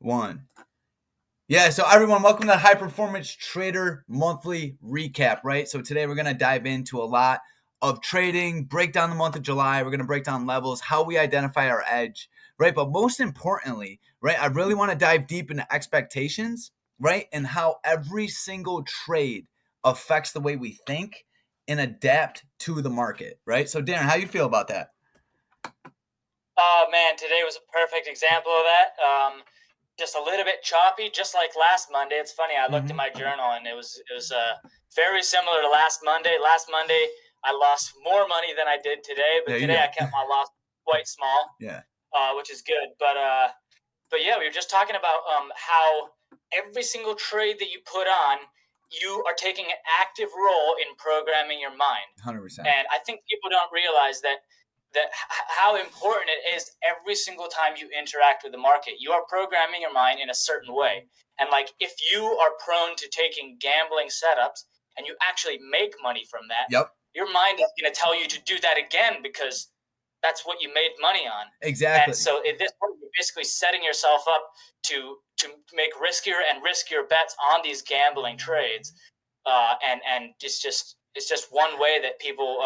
One. Yeah, so everyone, welcome to the High Performance Trader Monthly Recap, right? So today we're going to dive into a lot of trading, break down the month of July. We're going to break down levels, how we identify our edge, right? But most importantly, right, I really want to dive deep into expectations, right? And how every single trade affects the way we think and adapt to the market, right? So Darren, how you feel about that? Oh man, today was a perfect example of that. Just a little bit choppy, just like last Monday. It's funny. I looked at my journal and it was very similar to last Monday. Last Monday, I lost more money than I did today, but today I kept my loss quite small. Yeah. Which is good. But yeah, we were just talking about how every single trade that you put on, you are taking an active role in programming your mind. 100%. And I think people don't realize that how important it is every single time you interact with the market. You are programming your mind in a certain way. And like if you are prone to taking gambling setups and you actually make money from that, your mind is going to tell you to do that again because that's what you made money on. Exactly. And so at this point, you're basically setting yourself up to make riskier and riskier bets on these gambling trades. And it's just one way that people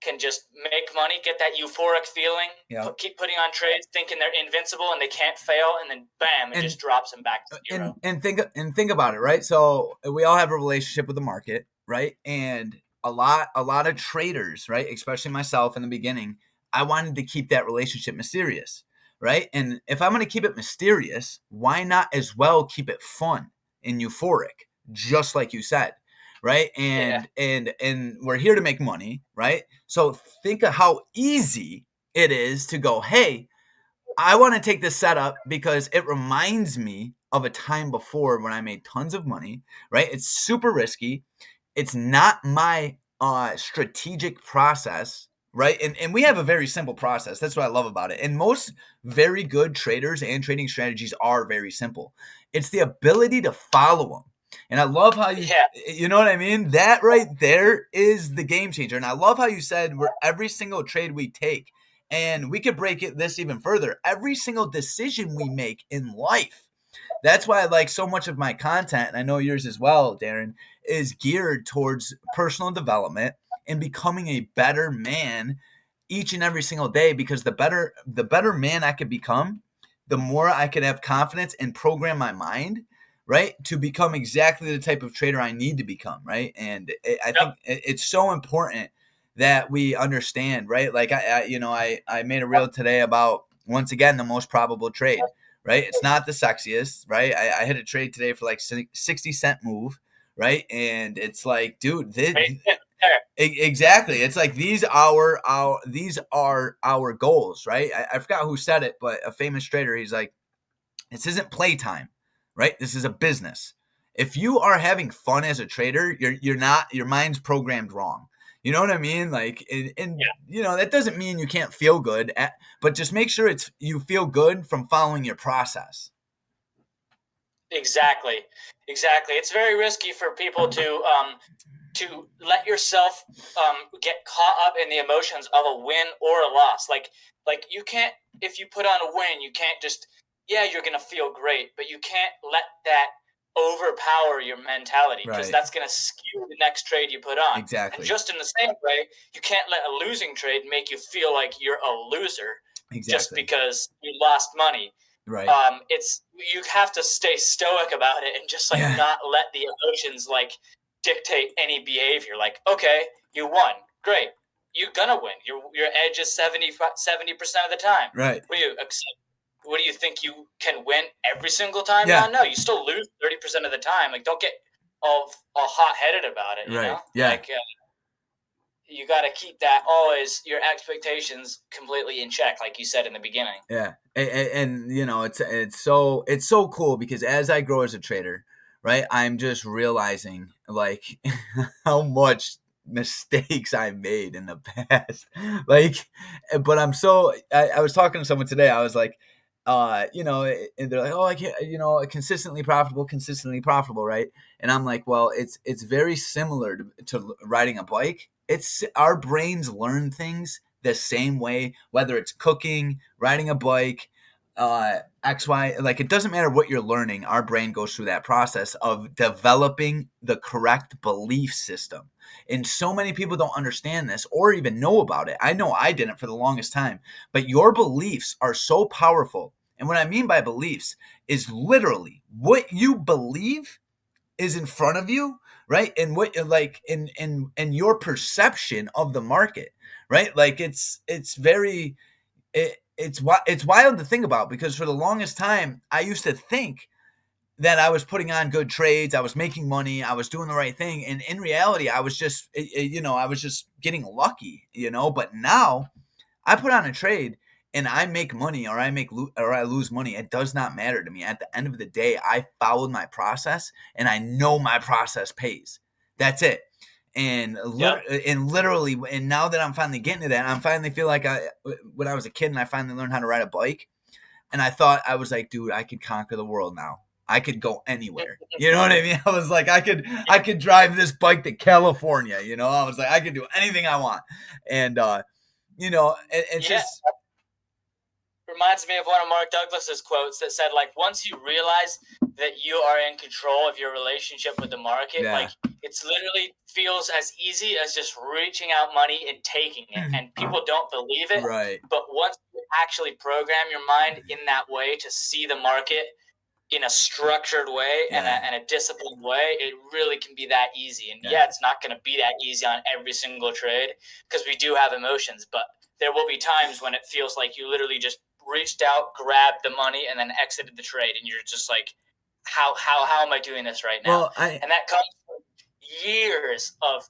can just make money, get that euphoric feeling, keep putting on trades, thinking they're invincible and they can't fail, and then bam, it just drops them back to zero. And think about it, right? So we all have a relationship with the market, right? And a lot of traders, right, especially myself in the beginning, I wanted to keep that relationship mysterious, right? And if I'm going to keep it mysterious, why not as well keep it fun and euphoric, just like you said, right? And we're here to make money, right? So think of how easy it is to go, hey, I want to take this setup because it reminds me of a time before when I made tons of money, right? It's super risky. It's not my strategic process, right? And we have a very simple process. That's what I love about it. And most very good traders and trading strategies are very simple. It's the ability to follow them. And I love how you know what I mean? That right there is the game changer. And I love how you said every single trade we take, and we could break this even further, every single decision we make in life. That's why I like so much of my content, and I know yours as well, Darren, is geared towards personal development and becoming a better man each and every single day, because the better man I could become, the more I could have confidence and program my mind, right, to become exactly the type of trader I need to become, right? And I think it's so important that we understand, right? Like I made a reel today about, once again, the most probable trade, right? It's not the sexiest, right? I hit a trade today for like 60-cent move, right? And it's like, dude, exactly. It's like these are our goals, right? I forgot who said it, but a famous trader, he's like, this isn't playtime, right? This is a business. If you are having fun as a trader, you're not, your mind's programmed wrong. You know what I mean? Like, and you know, that doesn't mean you can't feel good, but just make sure you feel good from following your process. Exactly. It's very risky for people to let yourself get caught up in the emotions of a win or a loss. Like you can't, if you put on a win, you can't just, you're going to feel great, but you can't let that overpower your mentality, because that's going to skew the next trade you put on. Exactly. And just in the same way, you can't let a losing trade make you feel like you're a loser just because you lost money. Right. You have to stay stoic about it and just not let the emotions dictate any behavior. Like, okay, you won, great, you're gonna win. Your edge is 70% of the time. Right. What do you think, you can win every single time? No, you still lose 30% of the time. Like, don't get all hot-headed about it. You know? Like, you got to keep that always, your expectations completely in check, like you said in the beginning. Yeah, and you know, it's so cool, because as I grow as a trader, right, I'm just realizing like how much mistakes I made in the past. Like, but I was talking to someone today. I was like, you know, and they're like, oh, I can't, you know, consistently profitable, right? And I'm like, well, it's very similar to riding a bike. It's our brains learn things the same way, whether it's cooking, riding a bike, XY, like it doesn't matter what you're learning. Our brain goes through that process of developing the correct belief system. And so many people don't understand this or even know about it. I know I didn't for the longest time, but your beliefs are so powerful. And what I mean by beliefs is literally what you believe is in front of you, right? And what like in your perception of the market, right? Like it's very it's wild to think about, because for the longest time I used to think that I was putting on good trades, I was making money, I was doing the right thing, and in reality I was just I was just getting lucky, but now I put on a trade and I make money or I lose money. It does not matter to me. At the end of the day, I followed my process and I know my process pays. That's it. And Yep. literally, and now that I'm finally getting to that, I'm finally feel like when I was a kid and I finally learned how to ride a bike, and I thought, I was like, dude, I could conquer the world now. I could go anywhere. You know what I mean? I was like, I could drive this bike to California. I was like, I could do anything I want. And it's Yeah. just Reminds me of one of Mark Douglas's quotes that said, like, once you realize that you are in control of your relationship with the market, Yeah. like, it's literally feels as easy as just reaching out money and taking it. And people don't believe it. Right. But once you actually program your mind in that way to see the market in a structured way and a disciplined way, it really can be that easy. And it's not going to be that easy on every single trade, because we do have emotions, but there will be times when it feels like you literally just reached out, grabbed the money, and then exited the trade, and you're just like, how am I doing this right now? And that comes from years of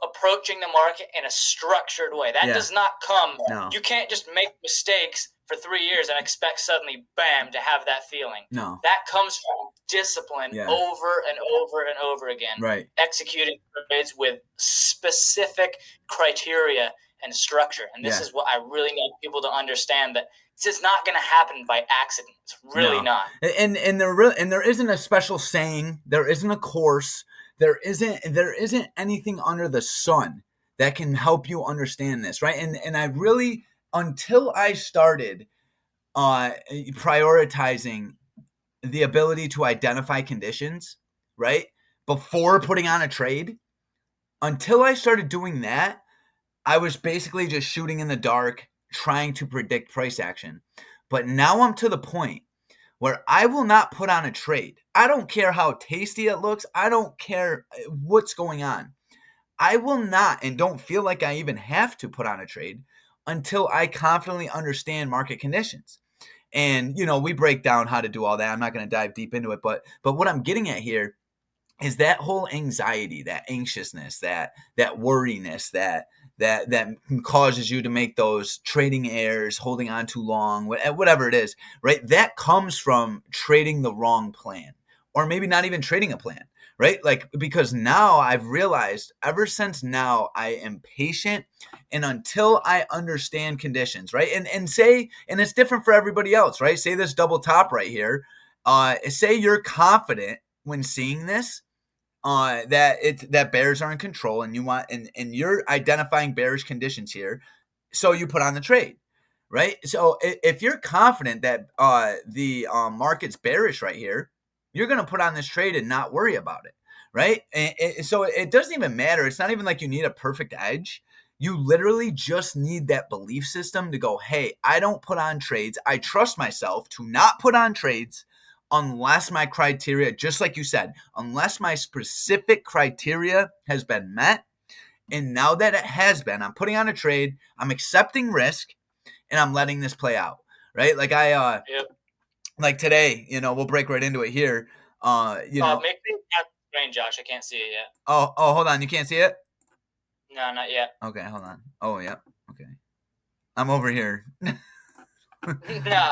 approaching the market in a structured way. That does not come. No. You can't just make mistakes for 3 years and expect suddenly, bam, to have that feeling. No. That comes from discipline over and over and over again. Right. Executing trades with specific criteria and structure. And this is what I really need people to understand, that this is not going to happen by accident. It's really not. And there isn't a special saying. There isn't a course. There isn't anything under the sun that can help you understand this, right? And I really, until I started prioritizing the ability to identify conditions, right, before putting on a trade, until I started doing that, I was basically just shooting in the dark, trying to predict price action. But now I'm to the point where I will not put on a trade. I don't care how tasty it looks. I don't care what's going on. I will not, and don't feel like I even have to put on a trade until I confidently understand market conditions. And, we break down how to do all that. I'm not going to dive deep into it, but what I'm getting at here is that whole anxiety, that anxiousness, that worriness, that causes you to make those trading errors, holding on too long, whatever it is, right? That comes from trading the wrong plan, or maybe not even trading a plan, right? Like, because now I've realized, ever since now, I am patient, and until I understand conditions, right? And it's different for everybody else, right? Say this double top right here. Say you're confident when seeing this, that bears are in control, and you want, and you're identifying bearish conditions here, so you put on the trade, right? So if you're confident that the market's bearish right here, you're going to put on this trade and not worry about it, right? And so it doesn't even matter. It's not even like you need a perfect edge. You literally just need that belief system to go, hey, I don't put on trades. I trust myself to not put on trades unless my criteria, just like you said, unless my specific criteria has been met. And now that it has been, I'm putting on a trade, I'm accepting risk, and I'm letting this play out, right? Like like today, we'll break right into it here. Make me screen, Josh. I can't see it yet. Oh, hold on. You can't see it? No, not yet. Okay, hold on. Oh, yeah. Okay. I'm over here.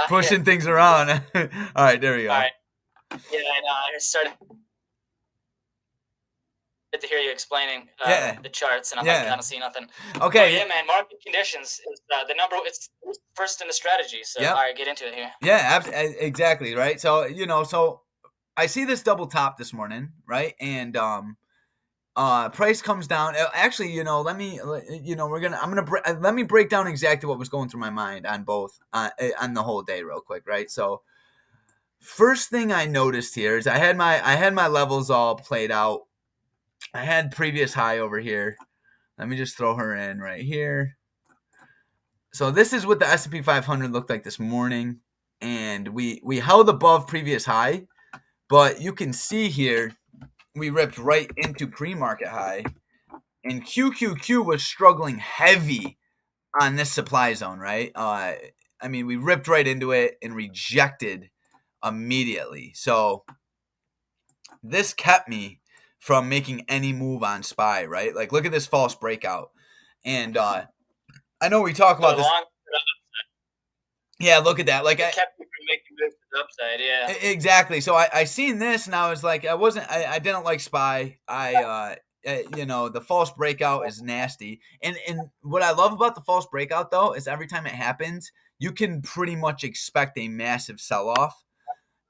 Pushing things around. All right, there we go. All right. Yeah, I know. I started to hear you explaining the charts, and I'm like, I don't see nothing. Okay. Yeah, man. Market conditions is the number. It's first in the strategy. So, all right, get into it here. Yeah, exactly. Right. So, so I see this double top this morning, right? And Price comes down. Actually, let me, let me break down exactly what was going through my mind on both, on the whole day real quick, right? So first thing I noticed here is I had my levels all played out. I had previous high over here. Let me just throw her in right here. So this is what the S&P 500 looked like this morning, and we held above previous high, but you can see here we ripped right into pre-market high, and QQQ was struggling heavy on this supply zone, right? I mean, we ripped right into it and rejected immediately. So this kept me from making any move on SPY, right? Like, look at this false breakout. And I know we talk about So this. long, Yeah, look at that. Like, it kept you from making moves to the upside. Yeah. exactly. So I seen this and I was like, I didn't like SPY. The false breakout is nasty. And what I love about the false breakout though is every time it happens, you can pretty much expect a massive sell off.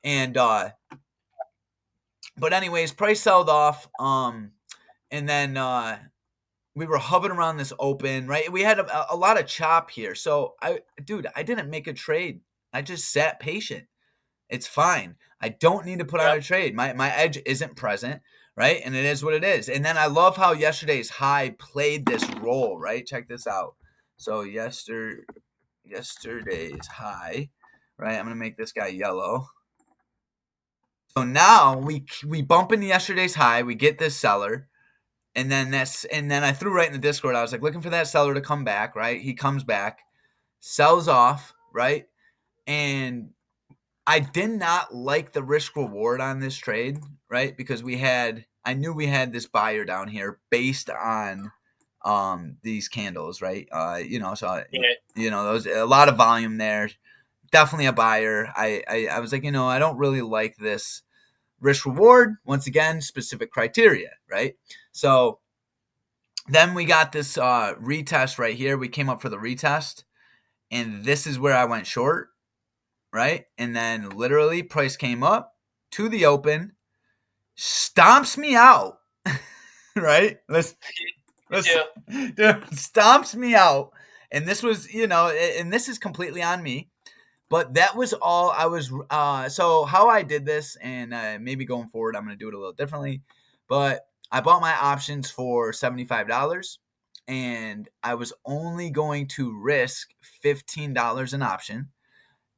And but anyways, price sold off. And then we were hovering around this open, right? We had a lot of chop here. So I didn't make a trade. I just sat patient. It's fine. I don't need to put on a trade. My edge isn't present, right? And it is what it is. And then I love how yesterday's high played this role, right? Check this out. So yesterday's high, right? I'm gonna make this guy yellow. So now we bump into yesterday's high. We get this seller, and then I threw right in the Discord. I was like looking for that seller to come back, right? He comes back, sells off, right? And I did not like the risk reward on this trade, right? Because I knew we had this buyer down here based on these candles, right? So there was a lot of volume there. Definitely a buyer. I was like, I don't really like this risk reward. Once again, specific criteria, right? So then we got this retest right here. We came up for the retest, and this is where I went short, right? And then literally price came up to the open, stomps me out, right? Let's stomps me out. And this was, and this is completely on me. But that was all I was. So how I did this, and maybe going forward, I'm going to do it a little differently. But I bought my options for $75, and I was only going to risk $15 an option,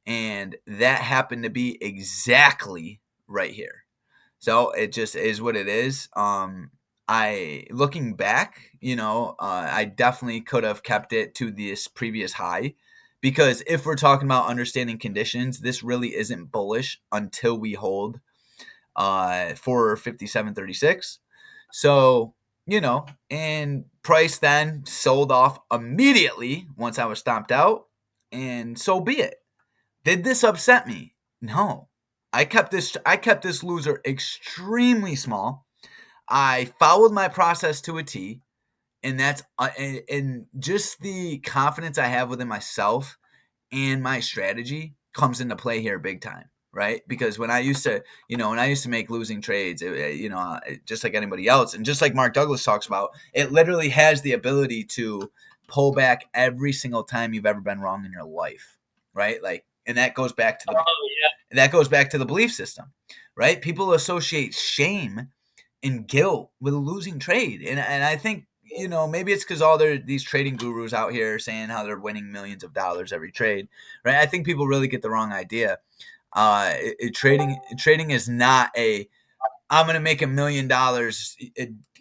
and that happened to be exactly right here. So it just is what it is. I looking back, I definitely could have kept it to this previous high, because if we're talking about understanding conditions, this really isn't bullish until we hold for 57.36. So, and price then sold off immediately once I was stomped out, and so be it. Did this upset me? No. I kept this loser extremely small. I followed my process to a T, and that's and just the confidence I have within myself and my strategy comes into play here big time, right? Because when I used to make losing trades, just like anybody else, and just like Mark Douglas talks about, it literally has the ability to pull back every single time you've ever been wrong in your life, right? Like, and that goes back to the belief system, right? People associate shame and guilt with a losing trade, and I think maybe it's because all these trading gurus out here saying how they're winning millions of dollars every trade, right? I think people really get the wrong idea. Trading is not I'm going to make $1 million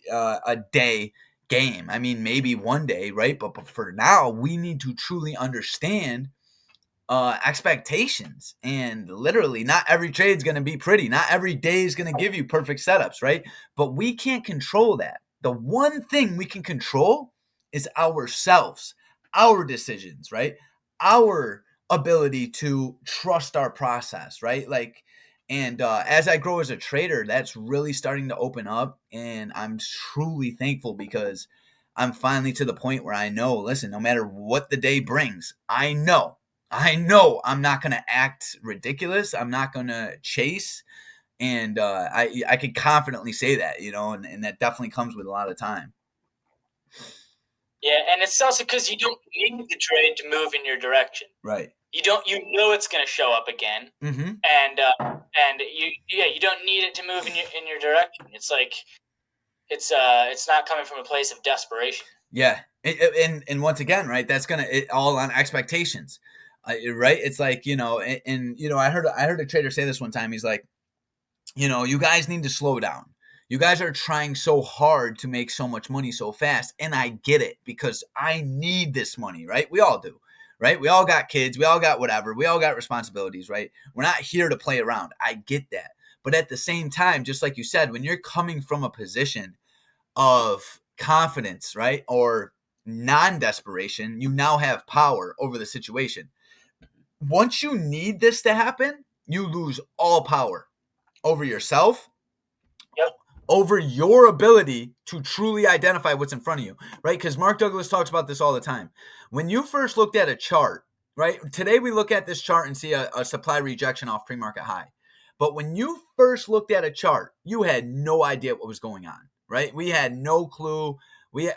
a day game. I mean, maybe one day, right? But for now, we need to truly understand expectations, and literally not every trade is going to be pretty, not every day is going to give you perfect setups, right? But we can't control that. The one thing we can control is ourselves, our decisions, right? Our ability to trust our process, right? Like, and as I grow as a trader, that's really starting to open up, and I'm truly thankful because I'm finally to the point where I know, listen, no matter what the day brings, I know I'm not going to act ridiculous. I'm not going to chase, And I could confidently say that, and that definitely comes with a lot of time. Yeah, and it's also because you don't need the trade to move in your direction. Right. You it's going to show up again, Mm-hmm. and you don't need it to move in your direction. It's like it's not coming from a place of desperation. Yeah, and once again, right? That's all on expectations, right? It's like and I heard a trader say this one time. He's like, you guys need to slow down. You guys are trying so hard to make so much money so fast, and I get it because I need this money, right? We all do, right? We all got kids, we all got whatever, we all got responsibilities, right? We're not here to play around. I get that, but at the same time, just like you said, when you're coming from a position of confidence, right? Or non-desperation, you now have power over the situation. Once you need this to happen, you lose all power over yourself, Yep. over your ability to truly identify what's in front of you, right? Because Mark Douglas talks about this all the time. When you first looked at a chart, right? Today we look at this chart and see a supply rejection off pre-market high. But when you first looked at a chart, you had no idea what was going on, right? We had no clue. We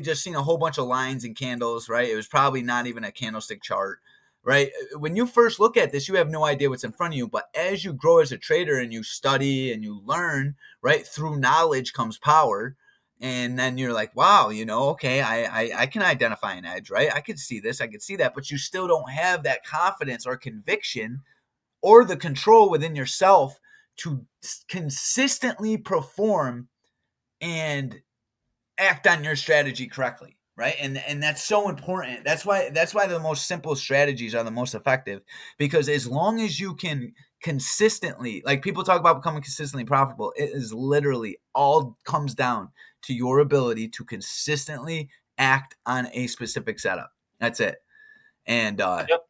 just seen a whole bunch of lines and candles, right? It was probably not even a candlestick chart, right? When you first look at this, you have no idea what's in front of you. But as you grow as a trader and you study and you learn, right, through knowledge comes power. And then you're like, wow, okay, I can identify an edge, right? I could see this, I could see that, but you still don't have that confidence or conviction or the control within yourself to consistently perform and act on your strategy correctly, right? And that's so important. That's why the most simple strategies are the most effective, because as long as you can consistently, like people talk about becoming consistently profitable, it is literally all comes down to your ability to consistently act on a specific setup. That's it. And Yep.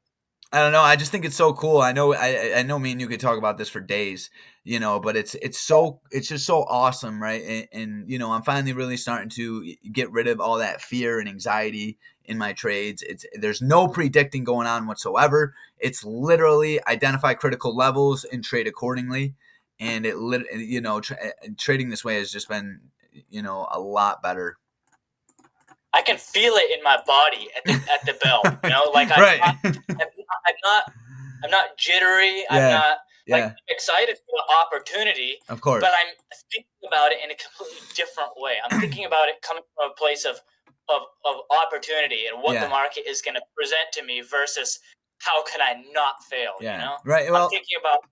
I don't know. I just think it's so cool. I know me and you could talk about this for days, but it's just so awesome, right? And I'm finally really starting to get rid of all that fear and anxiety in my trades. There's no predicting going on whatsoever. It's literally identify critical levels and trade accordingly. And trading this way has just been, a lot better. I can feel it in my body at the bell. Like right. I'm not jittery. Yeah. I'm not Yeah. excited for the opportunity. Of course. But I'm thinking about it in a completely different way. I'm thinking about it coming from a place of opportunity and what the market is going to present to me versus how can I not fail. Right. Well, I'm thinking about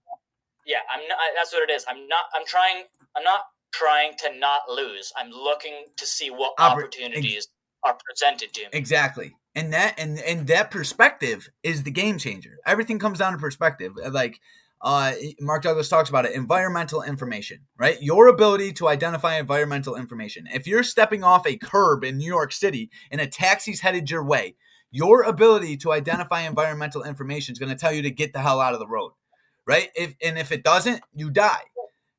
I'm not. That's what it is. I'm not trying to not lose. I'm looking to see what opportunities are presented to me. Exactly. And that perspective is the game changer. Everything comes down to perspective. Like Mark Douglas talks about it, environmental information, right? Your ability to identify environmental information. If you're stepping off a curb in New York City and a taxi's headed your way, your ability to identify environmental information is going to tell you to get the hell out of the road, right? If it doesn't, you die.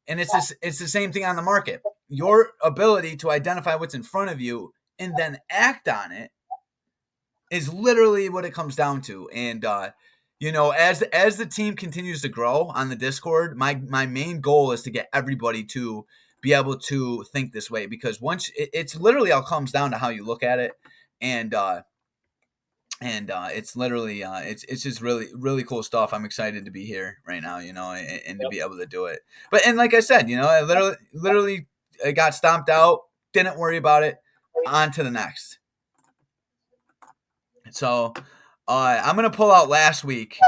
And it's the same thing on the market. Your ability to identify what's in front of you and then act on it is literally what it comes down to. And as the team continues to grow on the Discord, my main goal is to get everybody to be able to think this way, because once it's literally all comes down to how you look at it. And it's literally it's just really, really cool stuff. I'm excited to be here right now, and to be able to do it. And like I said, I literally got stomped out, didn't worry about it, on to the next. So I'm going to pull out last week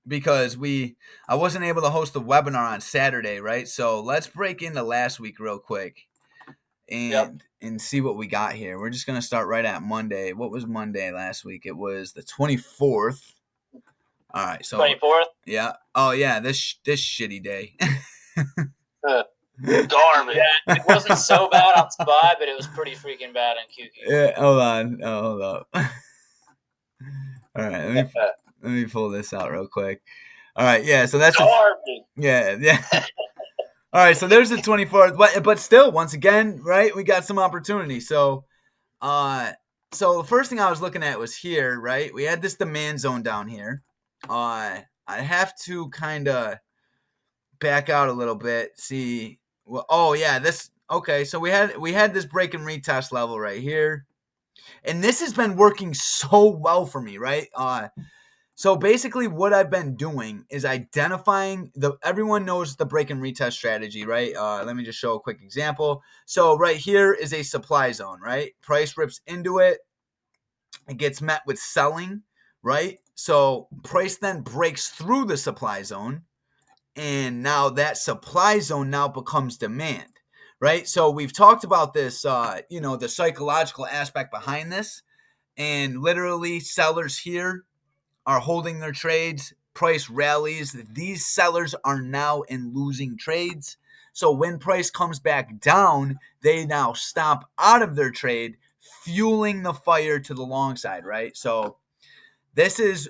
because I wasn't able to host the webinar on Saturday, right? So let's break into last week real quick and see what we got here. We're just going to start right at Monday. What was Monday last week? It was the 24th. All right, so 24th. Yeah. Oh yeah, this shitty day. Garbage. Yeah, it wasn't so bad on SPY, but it was pretty freaking bad on QQ. Yeah, hold on. Oh, hold up. All right, let me pull this out real quick. All right, yeah, so that's garbage. Yeah. All right, so there's the 24th, but still, once again, right? We got some opportunity. So the first thing I was looking at was here, right? We had this demand zone down here. I have to kind of back out a little bit. See, well, oh yeah, this okay. So we had this break and retest level right here, and this has been working so well for me, right? So basically, what I've been doing is identifying everyone knows the break and retest strategy, right? Let me just show a quick example. So right here is a supply zone, right? Price rips into it. It gets met with selling, right? So price then breaks through the supply zone, and now that supply zone now becomes demand, right? So we've talked about this, the psychological aspect behind this, and literally sellers here are holding their trades. Price rallies. These sellers are now in losing trades. So when price comes back down, they now stomp out of their trade, fueling the fire to the long side, right? So this is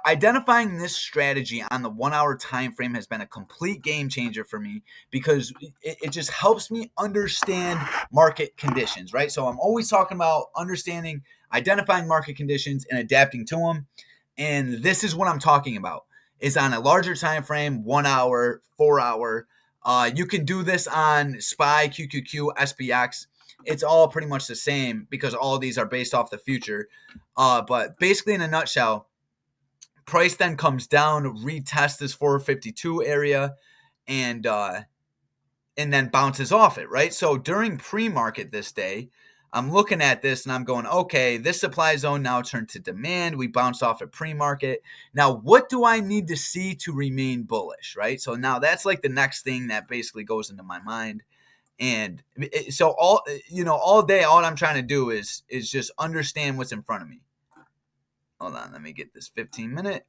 identifying this strategy on the 1 hour time frame has been a complete game changer for me because it just helps me understand market conditions, right? So I'm always talking about understanding, identifying market conditions and adapting to them. And this is what I'm talking about is on a larger time frame, 1 hour, 4 hour. You can do this on SPY, QQQ, SPX. It's all pretty much the same because all of these are based off the future. But basically, in a nutshell, price then comes down, retests this 452 area, and then bounces off it, right? So during pre-market this day, I'm looking at this and I'm going, okay, this supply zone now turned to demand. We bounced off at pre-market. Now, what do I need to see to remain bullish, right? So now that's like the next thing that basically goes into my mind. And so all day, all I'm trying to do is just understand what's in front of me. Hold on, let me get this 15-minute.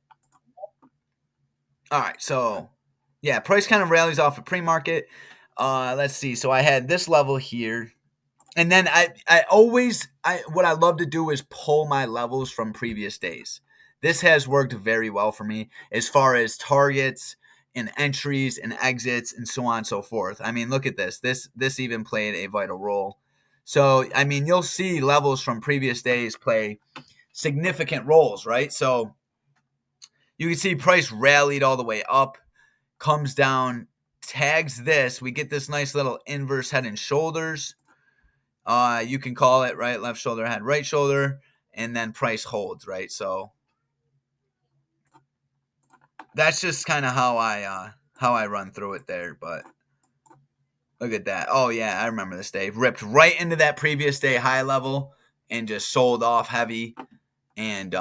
All right, so yeah, price kind of rallies off of pre-market. Let's see. So I had this level here, and then what I love to do is pull my levels from previous days. This has worked very well for me as far as targets and entries and exits and so on and so forth. I mean, look at this. This even played a vital role. So I mean, you'll see levels from previous days play significant roles, right? So you can see price rallied all the way up, comes down, tags this. We get this nice little inverse head and shoulders. You can call it right, left shoulder, head, right shoulder, and then price holds, right? So that's just kind of how I run through it there. But look at that. Oh yeah, I remember this day. Ripped right into that previous day high level and just sold off heavy. And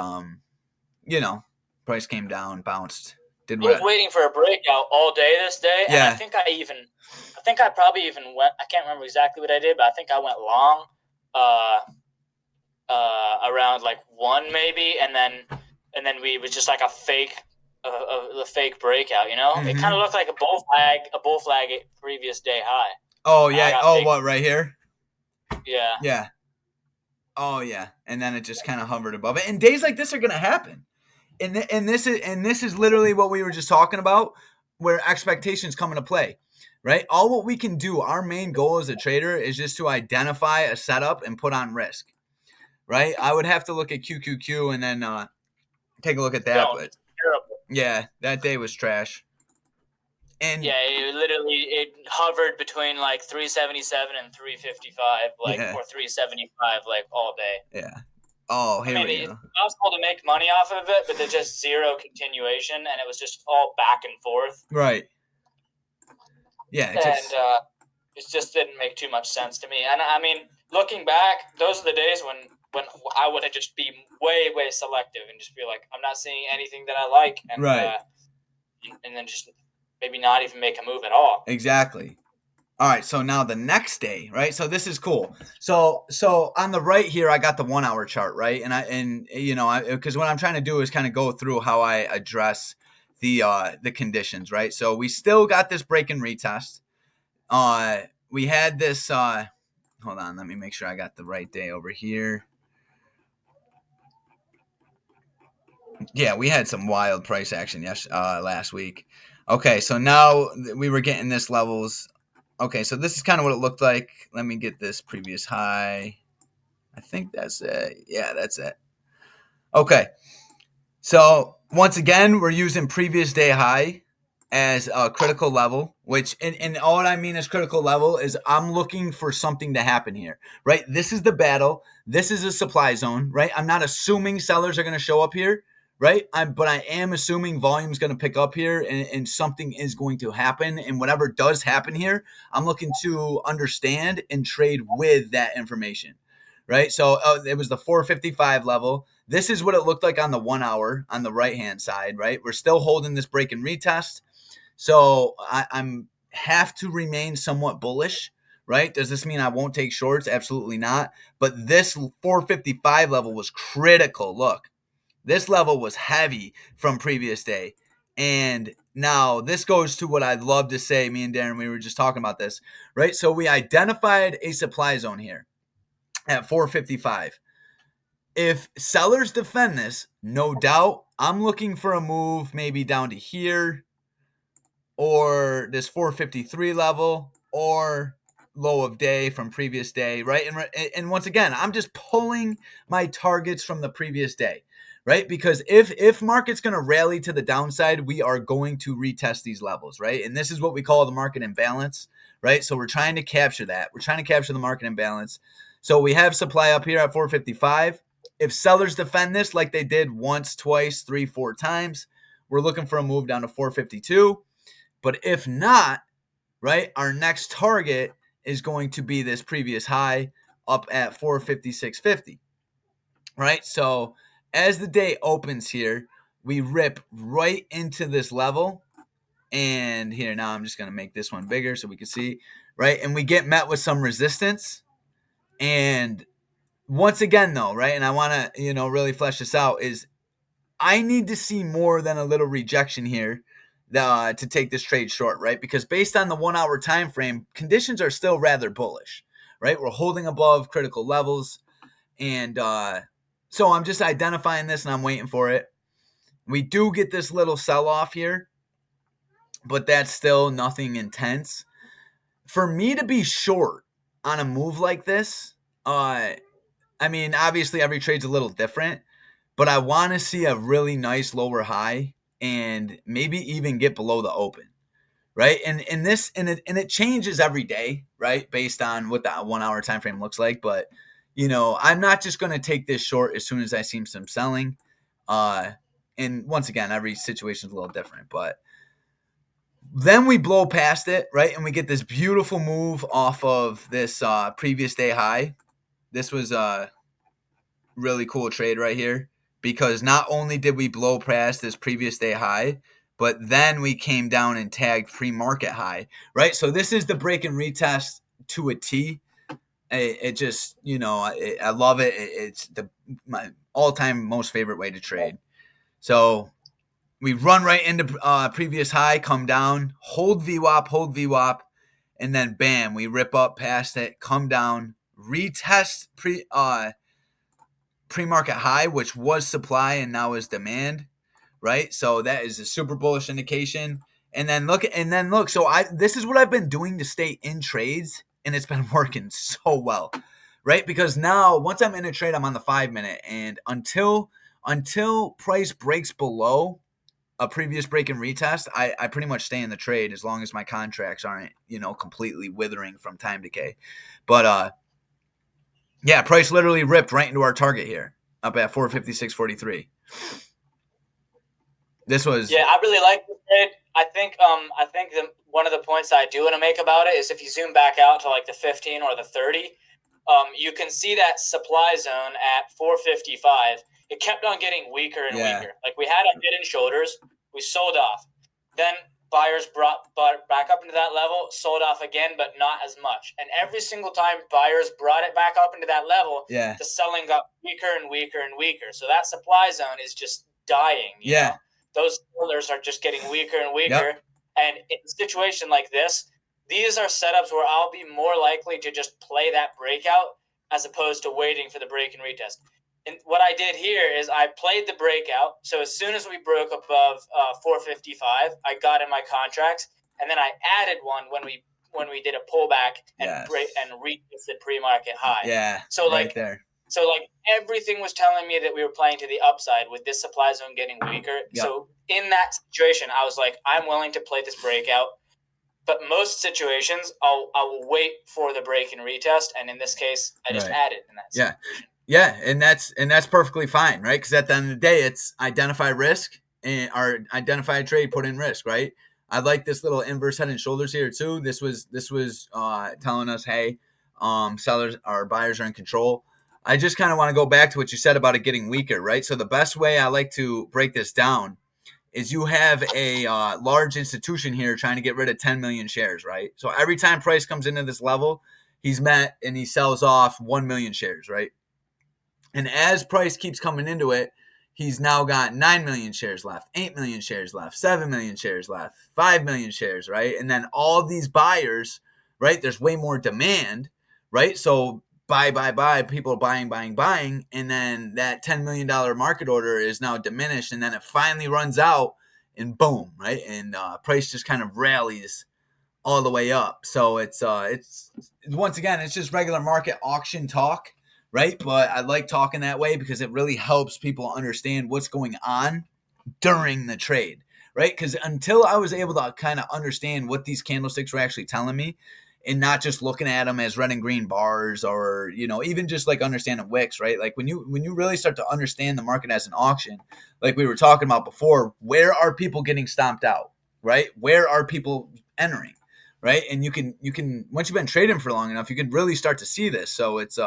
price came down, bounced, did I was what? waiting for a breakout all day this day, and Yeah. I think I probably even went. I can't remember exactly what I did, but I think I went long, around like 1 maybe, and then we was just like a fake, the fake breakout. It kind of looked like a bull flag at previous day high. Oh And I yeah. got Oh, faked. what right here? Yeah. Yeah. Oh yeah. And then it just kind of hovered above it. And days like this are gonna happen. And this is literally what we were just talking about, where expectations come into play, right? All what we can do, our main goal as a trader is just to identify a setup and put on risk, right? I would have to look at QQQ and then take a look at that, but Terrible. yeah, that day was trash. And yeah, it hovered between like 377 and 355, or 375, like all day. Yeah. Oh, here we it's go. possible to make money off of it, but there's just zero continuation, and it was just all back and forth. Right. Yeah. It just didn't make too much sense to me. And I mean, looking back, those are the days when I would have just be way selective and just be like, I'm not seeing anything that I like, and right. And then just maybe not even make a move at all. Exactly. All right, so now the next day, right? So this is cool. So on the right here, I got the 1 hour chart, right? And because what I'm trying to do is kind of go through how I address the conditions, right? So we still got this break and retest. We had this. Hold on, let me make sure I got the right day over here. Yeah, we had some wild price action last week. Okay, so now we were getting this levels. Okay, so this is kind of what it looked like. Let me get this previous high. I think that's it. Yeah, that's it. Okay, so once again, we're using previous day high. as a critical level, which, and all I mean is critical level is I'm looking for something to happen here, right? This is the battle. This is a supply zone, right? I'm not assuming sellers are going to show up here, right? But I am assuming volume is going to pick up here, and something is going to happen. And whatever does happen here, I'm looking to understand and trade with that information, right? So it was the 455 level. This is what it looked like on the 1 hour on the right hand side, right? We're still holding this break and retest. So I'm have to remain somewhat bullish, right? Does this mean I won't take shorts? Absolutely not. But this 455 level was critical. Look, this level was heavy from previous day. And now this goes to what I'd love to say. Me and Darren, we were just talking about this, right? So we identified a supply zone here at 455. If sellers defend this, no doubt, I'm looking for a move maybe down to here, or this 453 level, or low of day from previous day, right? And once again, I'm just pulling my targets from the previous day, right? Because if market's going to rally to the downside, we are going to retest these levels, right? And this is what we call the market imbalance, right? So we're trying to capture that. We're trying to capture the market imbalance. So we have supply up here at 455. If sellers defend this like they did once, twice, 3, 4 times, we're looking for a move down to 452. But if not, right, our next target is going to be this previous high up at 456.50, right? So as the day opens here, we rip right into this level. And here, now I'm just going to make this one bigger so we can see, right? And we get met with some resistance. And once again, though, right, and I want to, really flesh this out, is I need to see more than a little rejection here to take this trade short, right? Because based on the 1 hour time frame, conditions are still rather bullish, right? We're holding above critical levels. And so I'm just identifying this and I'm waiting for it. We do get this little sell off here, but that's still nothing intense. For me to be short on a move like this, I mean, obviously every trade's a little different, but I want to see a really nice lower high and maybe even get below the open, right? And it changes every day, right, based on what the 1 hour time frame looks like. But I'm not just going to take this short as soon as I see some selling. And once again, every situation is a little different, but then we blow past it, right, and we get this beautiful move off of this previous day high. This was really cool trade right here, because not only did we blow past this previous day high, but then we came down and tagged pre-market high, right? So this is the break and retest to a T. It just, I love it. It's my all-time most favorite way to trade. So we run right into previous high, come down, hold VWAP, and then bam, we rip up past it, come down, retest pre-market high, which was supply and now is demand, right? So that is a super bullish indication. And then look. So this is what I've been doing to stay in trades, and it's been working so well, right? Because now once I'm in a trade, I'm on the 5-minute, and until price breaks below a previous break and retest, I pretty much stay in the trade as long as my contracts aren't completely withering from time decay. But yeah, price literally ripped right into our target here, up at 456.43. This was Yeah, I really like this trade. I think one of the points I do want to make about it is if you zoom back out to like the 15 or the 30, you can see that supply zone at 455. It kept on getting weaker and weaker. Like we had a head and shoulders, we sold off. Then buyers brought back up into that level, sold off again, but not as much. And every single time buyers brought it back up into that level, the selling got weaker and weaker and weaker. So that supply zone is just dying. You know? Those sellers are just getting weaker and weaker. And in a situation like this, these are setups where I'll be more likely to just play that breakout as opposed to waiting for the break and retest. And what I did here is I played the breakout. So as soon as we broke above 455, I got in my contracts, and then I added one when we did a pullback and retested pre-market high. Yeah. So right there. So like everything was telling me that we were playing to the upside with this supply zone getting weaker. Yep. So in that situation, I was like, I'm willing to play this breakout. But most situations, I'll wait for the break and retest, and in this case, I just add it in that situation. Yeah, and that's perfectly fine, right? Because at the end of the day, it's identify risk or identify a trade, put in risk, right? I like this little inverse head and shoulders here too. This was telling us, hey, sellers or buyers are in control. I just kind of want to go back to what you said about it getting weaker, right? So the best way I like to break this down is you have a large institution here trying to get rid of 10 million shares, right? So every time price comes into this level, he's met and he sells off 1 million shares, right? And as price keeps coming into it, he's now got 9 million shares left, 8 million shares left, 7 million shares left, 5 million shares, right? And then all these buyers, right? There's way more demand, right? So buy, people are buying. And then that $10 million market order is now diminished. And then it finally runs out and boom, right? And price just kind of rallies all the way up. So it's once again, it's just regular market auction talk, right? But I like talking that way because it really helps people understand what's going on during the trade, right? Because until I was able to kind of understand what these candlesticks were actually telling me and not just looking at them as red and green bars or, even just like understanding wicks, right? Like when you really start to understand the market as an auction, like we were talking about before, where are people getting stomped out, right? Where are people entering? Right. And you can once you've been trading for long enough, you can really start to see this. So it's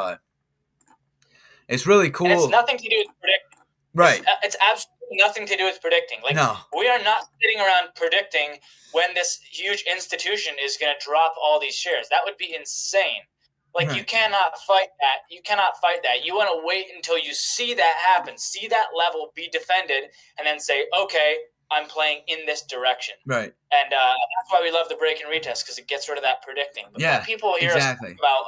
really cool. And it's nothing to do with predicting. Right. It's absolutely nothing to do with predicting. Like no. We are not sitting around predicting when this huge institution is going to drop all these shares. That would be insane. Like right. You cannot fight that. You cannot fight that. You want to wait until you see that happen, see that level be defended, and then say, okay, I'm playing in this direction. Right. And that's why we love the break and retest, because it gets rid of that predicting. But when people hear us talk about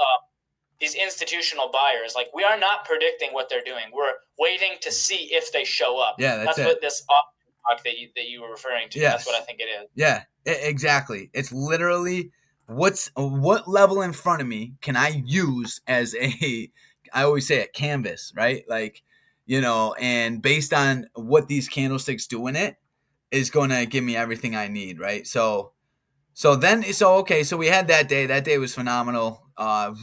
these institutional buyers, like we are not predicting what they're doing. We're waiting to see if they show up. Yeah, that's what this talk that you were referring to. Yes. That's what I think it is. Yeah, exactly. It's literally what level in front of me can I use as I always say a canvas, right? Like, and based on what these candlesticks do in it is going to give me everything I need, right? So we had that day. That day was phenomenal.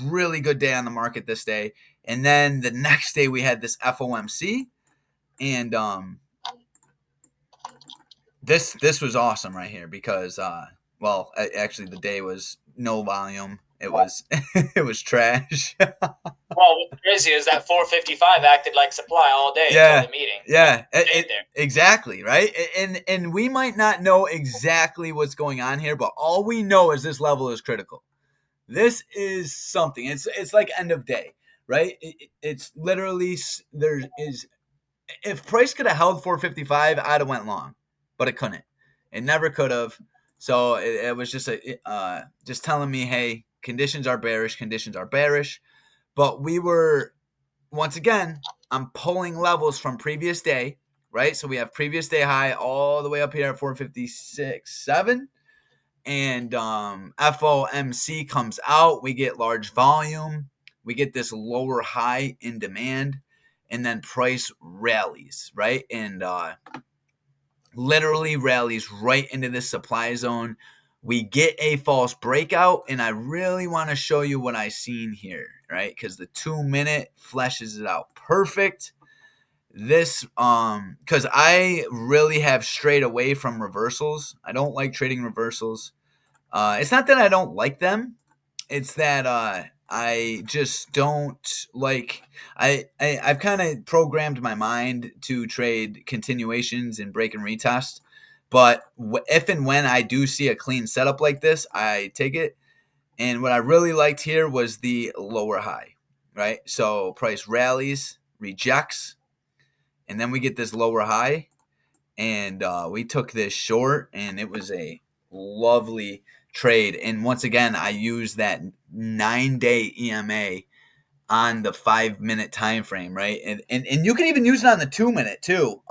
Really good day on the market this day. And then the next day we had this FOMC, and this was awesome right here because actually the day was no volume. It was it was trash. Well, what's crazy is that 455 acted like supply all day until the meeting. Yeah, exactly, right? And we might not know exactly what's going on here, but all we know is this level is critical. This is something. It's like end of day, right? It's literally there is. If price could have held 455, I'd have went long, but it couldn't. It never could have. So it was just just telling me, hey, conditions are bearish. Conditions are bearish. But we were, once again, I'm pulling levels from previous day, right? So we have previous day high all the way up here at 456.7. And FOMC comes out. We get large volume. We get this lower high in demand. And then price rallies, right? And literally rallies right into this supply zone. We get a false breakout, and I really want to show you what I seen here, right? Because the 2-minute fleshes it out perfect. This because I really have strayed away from reversals. I don't like trading reversals. It's not that I don't like them. It's that I just don't like. I've kind of programmed my mind to trade continuations and break and retest. But if and when I do see a clean setup like this, I take it. And what I really liked here was the lower high, right? So price rallies, rejects, and then we get this lower high. And we took this short, and it was a lovely trade. And once again, I use that 9-day EMA on the 5-minute time frame, right? And you can even use it on the 2-minute too,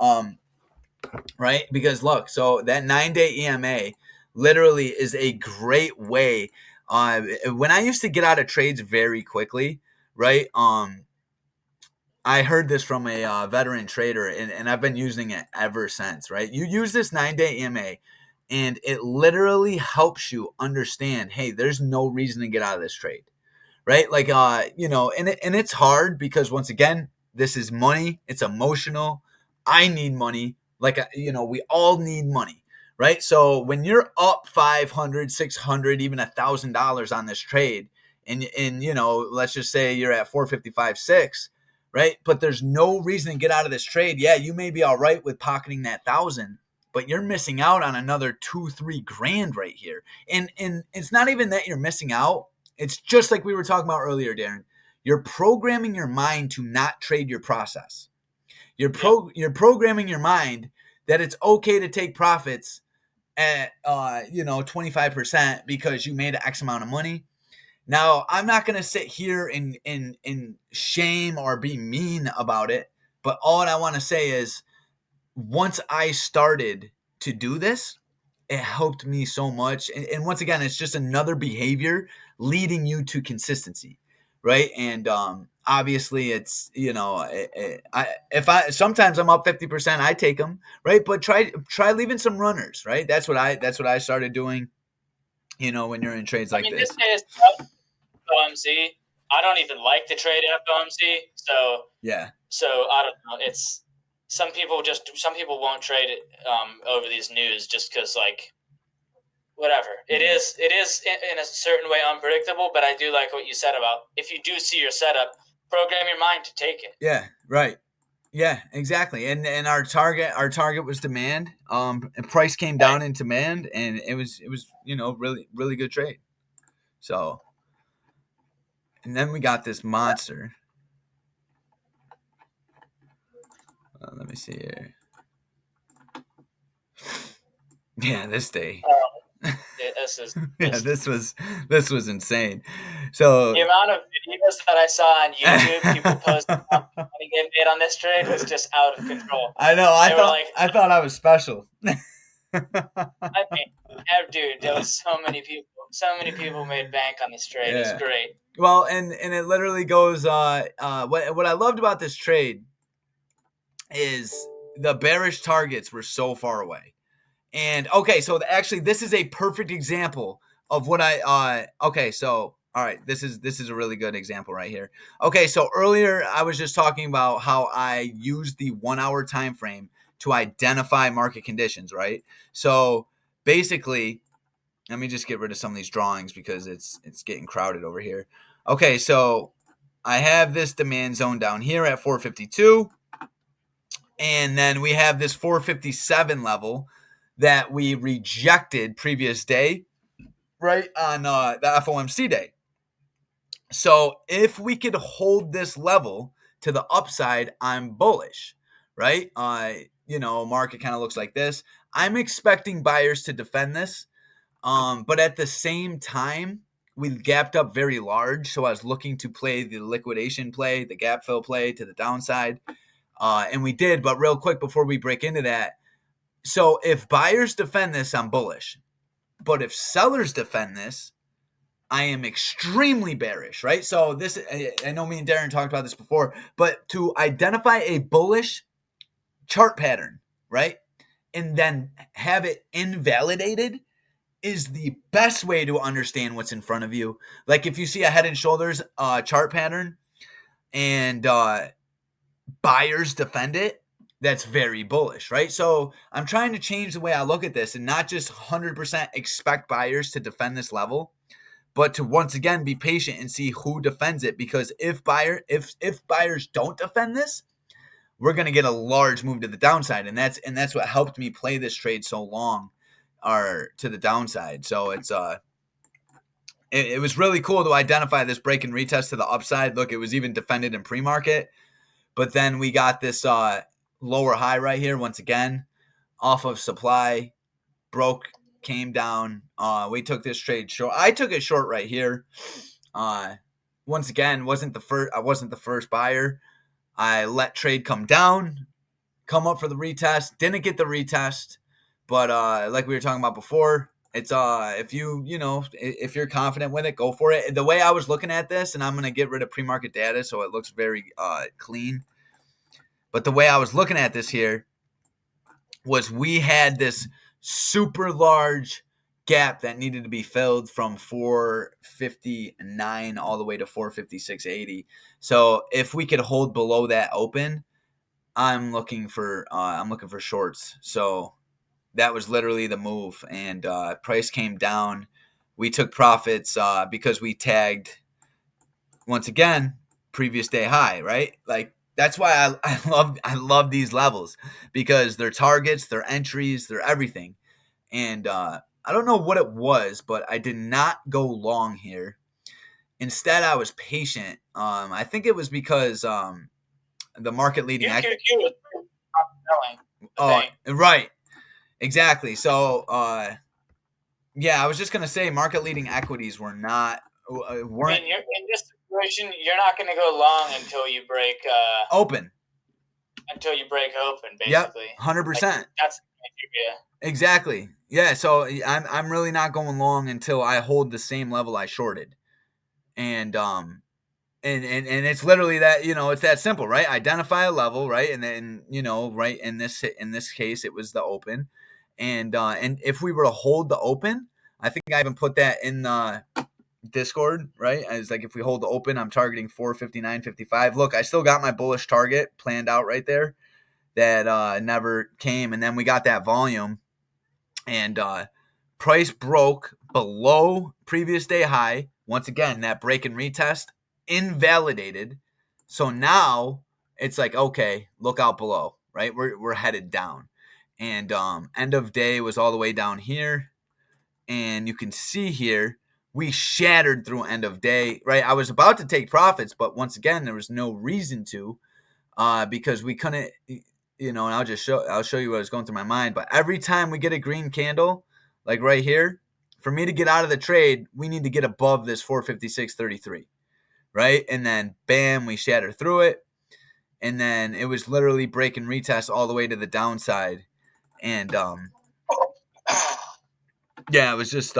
right? Because look, so that 9-day EMA literally is a great way. When I used to get out of trades very quickly, right? I heard this from a veteran trader, and I've been using it ever since, right? You use this 9-day EMA, and it literally helps you understand, hey, there's no reason to get out of this trade, right? Like, and it's hard because, once again, this is money. It's emotional. I need money. Like, we all need money, right? So when you're up 500, 600, even $1,000 on this trade, and let's just say you're at 455, 6, right? But there's no reason to get out of this trade. Yeah, you may be all right with pocketing that 1,000, but you're missing out on another 2-3 grand right here. And it's not even that you're missing out. It's just like we were talking about earlier, Darren. You're programming your mind to not trade your process. You're programming your mind that it's okay to take profits at 25% because you made X amount of money. Now, I'm not going to sit here and shame or be mean about it, but all I want to say is, once I started to do this, it helped me so much. And once again, it's just another behavior leading you to consistency, right? And obviously, it's if I sometimes I'm up 50%, I take them, right? But try leaving some runners, right? That's what I started doing. When you're in trades like This this. day is FOMC. I don't even like to trade FOMC, so Yeah. I don't know. It's some people won't trade it over these news just because, like, whatever. It is in a certain way unpredictable, but I do like what you said about, if you do see your setup, program your mind to take it. Yeah, right. Yeah, exactly. And our target was demand. And price came down in demand, and it was really really good trade. So, and then we got this monster. Let me see here. Yeah, this day. This is Yeah, this was insane. So the amount of videos that I saw on YouTube, people posting how money getting made on this trade, was just out of control. I know. I thought I was special. I mean, dude, there was so many people made bank on this trade. Yeah. It was great. Well, and it literally goes. What I loved about this trade is the bearish targets were so far away. And okay, so actually, this is a perfect example of what okay, so all right, this is a really good example right here. Okay, so earlier I was just talking about how I use the 1 hour time frame to identify market conditions, right? So basically, let me just get rid of some of these drawings because it's getting crowded over here. Okay, so I have this demand zone down here at 452, and then we have this 457 level that we rejected previous day, right, on the FOMC day. So if we could hold this level to the upside, I'm bullish, right? Market kind of looks like this. I'm expecting buyers to defend this, but at the same time, we gapped up very large. So I was looking to play the liquidation play, the gap fill play to the downside, and we did. But real quick before we break into that, so if buyers defend this, I'm bullish. But if sellers defend this, I am extremely bearish, right? So this, I know me and Darren talked about this before, but to identify a bullish chart pattern, right, and then have it invalidated is the best way to understand what's in front of you. Like if you see a head and shoulders chart pattern and buyers defend it, that's very bullish, right? So I'm trying to change the way I look at this and not just 100% expect buyers to defend this level, but to once again be patient and see who defends it. Because if buyers don't defend this, we're going to get a large move to the downside, and that's what helped me play this trade so long, or to the downside. So it was really cool to identify this break and retest to the upside. Look, it was even defended in pre-market. But then we got this lower high right here once again off of supply, broke, came down. We took this trade short. I took it short right here. Once again, I wasn't the first buyer. I let trade come down, come up for the retest. Didn't get the retest, but like we were talking about before, it's if if you're confident with it, go for it. The way I was looking at this, and I'm gonna get rid of pre-market data so it looks very clean. But the way I was looking at this here was we had this super large gap that needed to be filled from 459 all the way to 456.80. So if we could hold below that open, I'm looking for shorts. So that was literally the move, and price came down. We took profits because we tagged once again previous day high, right? Like that's why I love these levels, because they're targets, they're entries, they're everything. And I don't know what it was, but I did not go long here. Instead, I was patient. I think it was because the market leading. QQQ was selling, I Oh, think. right, exactly. So yeah, I was just gonna say market leading equities were not weren't In this situation, you're not going to go long until you break open. open, Yep, basically. 100%. That's the idea. Exactly. Yeah. So I'm really not going long until I hold the same level I shorted, and and it's literally that, it's that simple, right? Identify a level, right, and then right, in this case it was the open, and if we were to hold the open, I think I even put that in the Discord, right? As like, if we hold the open, I'm targeting 459.55. Look, I still got my bullish target planned out right there that never came, and then we got that volume, and price broke below previous day high. Once again, that break and retest invalidated. So now it's like, okay, look out below, right? We're headed down, and end of day was all the way down here, and you can see here we shattered through end of day, right? I was about to take profits, but once again, there was no reason to, because we couldn't, and I'll show you what was going through my mind. But every time we get a green candle, like right here, for me to get out of the trade, we need to get above this 456.33, right? And then bam, we shatter through it, and then it was literally break and retest all the way to the downside, and yeah, it was just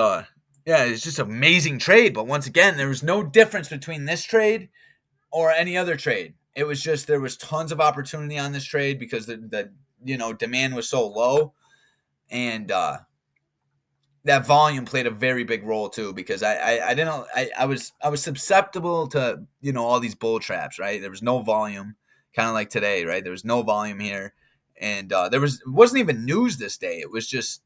it's just amazing trade. But once again, there was no difference between this trade or any other trade. It was just, there was tons of opportunity on this trade because the demand was so low, and that volume played a very big role too, because I was susceptible to all these bull traps, right? There was no volume, kind of like today, right? There was no volume here, and it wasn't even news this day. It was just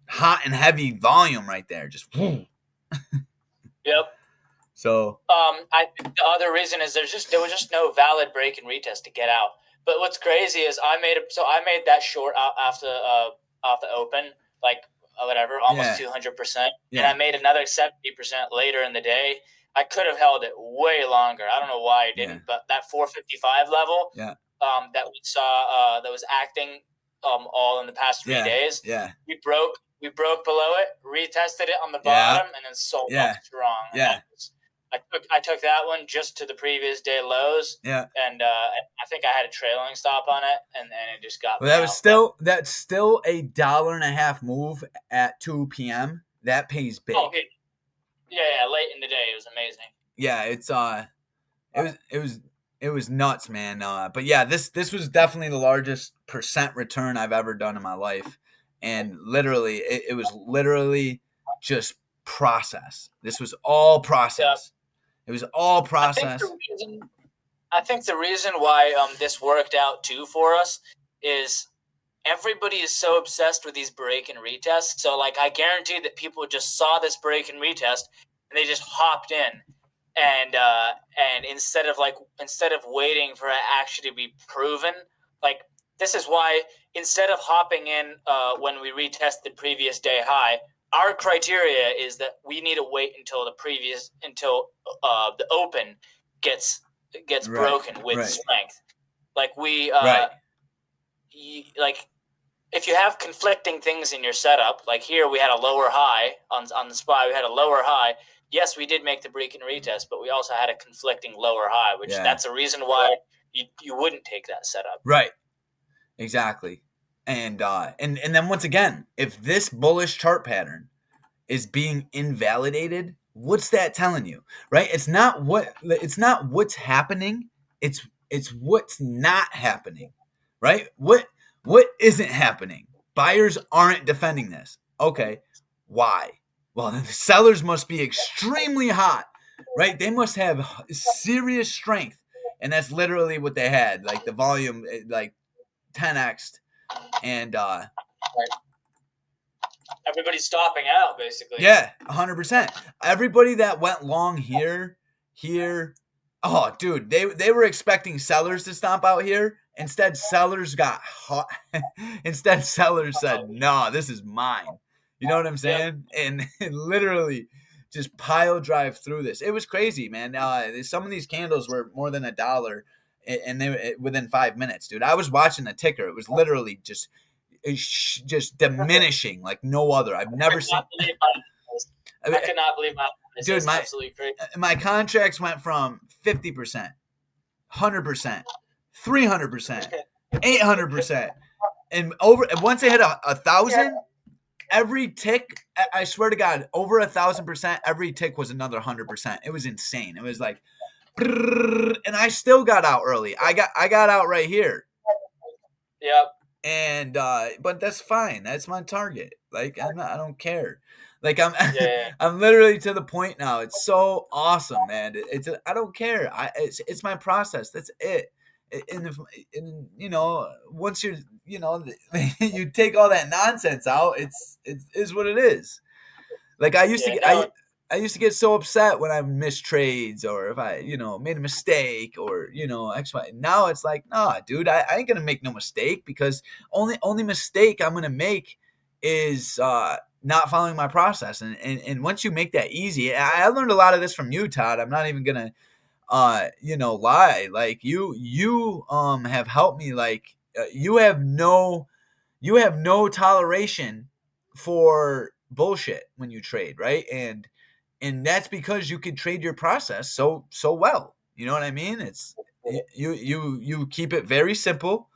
hot and heavy volume right there, just whoo. Yep. So I think the other reason is there was just no valid break and retest to get out. But what's crazy is I made that short off the open, like whatever, almost 200%, and I made another 70% later in the day. I could have held it way longer. I don't know why I didn't, but that 455 level, that we saw, that was acting all in the past 3 days, we broke below it, retested it on the bottom, and then sold off strong. I took that one just to the previous day lows. Yeah. And I think I had a trailing stop on it, and it just got. Well, that's still $1.50 move at 2 p.m. That pays big. Oh, yeah, late in the day, it was amazing. Yeah, it was nuts, man. But yeah, this was definitely the largest percent return I've ever done in my life, and literally, it was literally just process. This was all process. It was all process. I think the reason why this worked out too for us is everybody is so obsessed with these break and retests. So like, I guarantee that people just saw this break and retest and they just hopped in, and instead of waiting for it actually to be proven, like, this is why instead of hopping in when we retest the previous day high, our criteria is that we need to wait until the open gets broken with strength. Like like, if you have conflicting things in your setup, like here we had a lower high on the SPY, we had a lower high. Yes, we did make the break and retest, but we also had a conflicting lower high, which that's a reason why you wouldn't take that setup. Right. Exactly. And then once again, if this bullish chart pattern is being invalidated, what's that telling you? Right? It's not what's happening. It's It's what's not happening, right? What isn't happening? Buyers aren't defending this. Okay, why? Well, the sellers must be extremely hot, right? They must have serious strength, and that's literally what they had. Like the volume, like 10x, and everybody's stopping out basically. Yeah, 100%. Everybody that went long here, oh, dude, they were expecting sellers to stomp out here. Instead, sellers got hot. Instead, sellers said, "No, this is mine." You know what I'm saying? Yep. And literally just pile drive through this. It was crazy, man. Some of these candles were more than $1, and they within 5 minutes, dude. I was watching the ticker. It was literally just diminishing like no other. I've never seen. I cannot believe my this dude, is absolutely crazy. My contracts went from 50%, 100%, 300%, 800%, and over. Once they hit 1,000, every tick, I swear to God, over 1,000%, every tick was another 100%. It was insane. It was like, and I still got out early. I got out right here. Yep. And but that's fine. That's my target. Like I don't care. Like I'm literally to the point now. It's so awesome, man. I don't care. It's my process. That's it. And you know, once you're, you know, you take all that nonsense out, it is what it is. Like I used to I used to get so upset when I missed trades or if I, you know, made a mistake or, you know, X, Y. Now it's like, nah, dude, I ain't gonna make no mistake because only mistake I'm gonna make is not following my process. And once you make that easy, I learned a lot of this from you, Todd. I'm not even gonna you know, lie. Like you have helped me. Like you have no toleration for bullshit when you trade, right? And that's because you can trade your process so well. You know what I mean? It's you keep it very simple,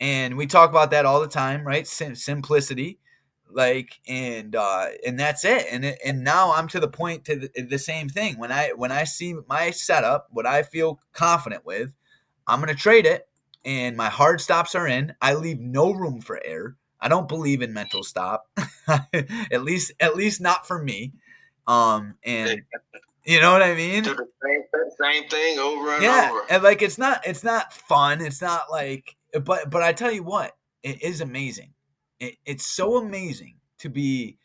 and we talk about that all the time, right? Simplicity, like, and that's it. And now I'm to the point to the same thing. When I see my setup, what I feel confident with, I'm gonna trade it, and my hard stops are in. I leave no room for error. I don't believe in mental stop, at least not for me. And you know what I mean? Do the same thing over and over. And like it's not fun. It's not like, but I tell you what, it is amazing. It's so amazing to be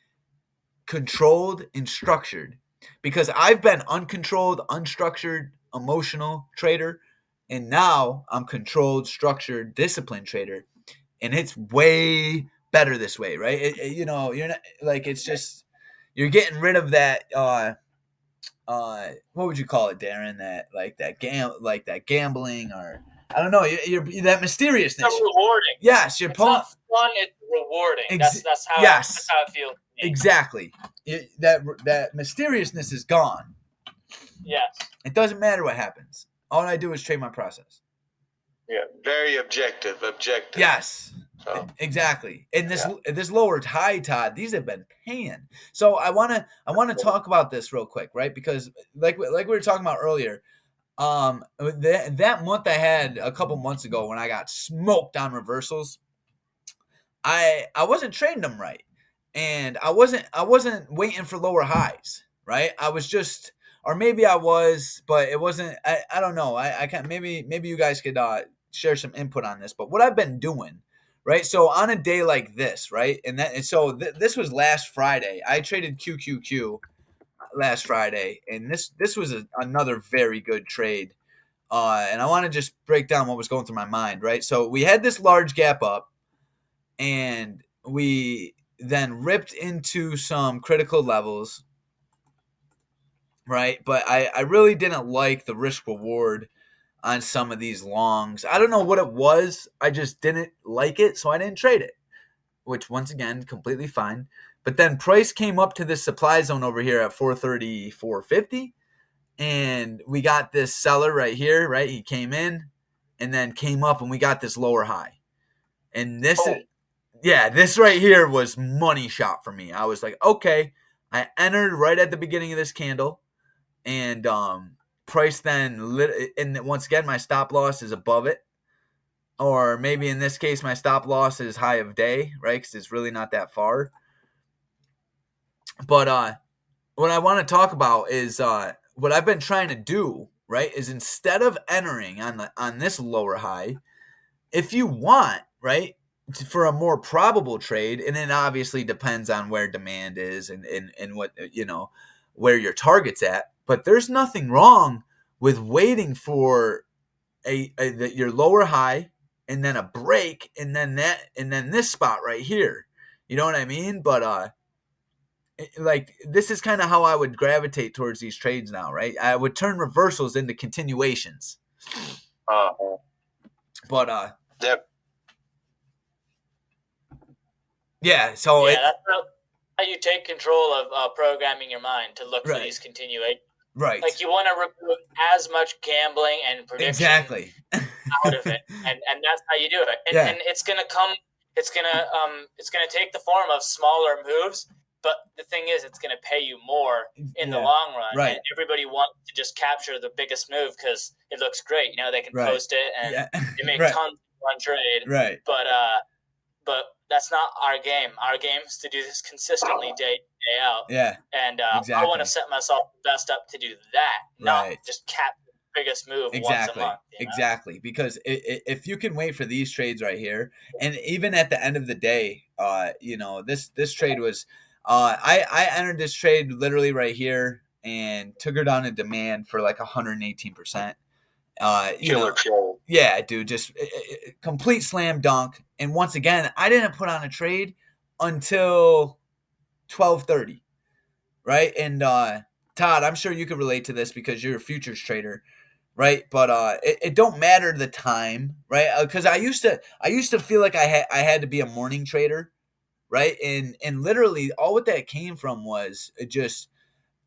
controlled and structured, because I've been uncontrolled, unstructured, emotional trader, and now I'm controlled, structured, disciplined trader, and it's way better this way, right? You know, you're not like, it's just, you're getting rid of that what would you call it, Darren? That like that gambling, or I don't know, you're that mysteriousness. It's rewarding. Yes, it's not fun. It's rewarding. That's how that's how it feels. Exactly. That mysteriousness is gone. Yes. It doesn't matter what happens. All I do is trade my process. Yeah, very objective. Yes. So, exactly. And this lower high, Todd, these have been paying. So I want to talk about this real quick, right? Because like we were talking about earlier, that month I had a couple months ago when I got smoked on reversals, I wasn't trading them right, and I wasn't waiting for lower highs, right? I was just, or maybe I was, but it wasn't. I don't know. I can't. Maybe you guys could share some input on this. But what I've been doing, right? So on a day like this, right? And this was last Friday. I traded QQQ last Friday, and this was another very good trade. And I want to just break down what was going through my mind, right? So we had this large gap up, and we then ripped into some critical levels, right? But I really didn't like the risk reward on some of these longs. I don't know what it was. I just didn't like it, so I didn't trade it, which once again, completely fine. But then price came up to this supply zone over here at 430, 450. And we got this seller right here, right? He came in and then came up, and we got this lower high. And this right here was money shot for me. I was like, okay. I entered right at the beginning of this candle, and price then and once again my stop loss is above it, or maybe in this case my stop loss is high of day, right? Because it's really not that far. But what I want to talk about is what I've been trying to do, right? Is instead of entering on this lower high, if you want, right, for a more probable trade, and it obviously depends on where demand is and what, where your target's at. But there's nothing wrong with waiting for your lower high and then a break and then this spot right here. You know what I mean? But like this is kind of how I would gravitate towards these trades now, right? I would turn reversals into continuations. But Yep. yeah, so that's how you take control of programming your mind to look for Right. these continuations. right, Like you want to remove as much gambling and prediction exactly. out of it, and that's how you do it. And, Yeah. and it's gonna take the form of smaller moves. But the thing is, it's gonna pay you more in the Yeah. long run. Right. And everybody wants to just capture the biggest move because it looks great. They can Right. post it and Yeah. they make Right. tons in one trade. Right. But that's not our game. Our game is to do this consistently day out. Yeah. And Exactly. I want to set myself best up to do that, not Right. just capture the biggest move once a Exactly. month. Exactly. Because if you can wait for these trades right here, and even at the end of the day, this trade was, I entered this trade literally right here and took her down in demand for like 118%. Killer trade. Yeah, dude, just complete slam dunk. And once again, I didn't put on a trade until 12:30, right? And Todd, I'm sure you could relate to this because you're a futures trader, right? But it don't matter the time, right? Because I used to feel like I had to be a morning trader, right? And literally all what that came from was just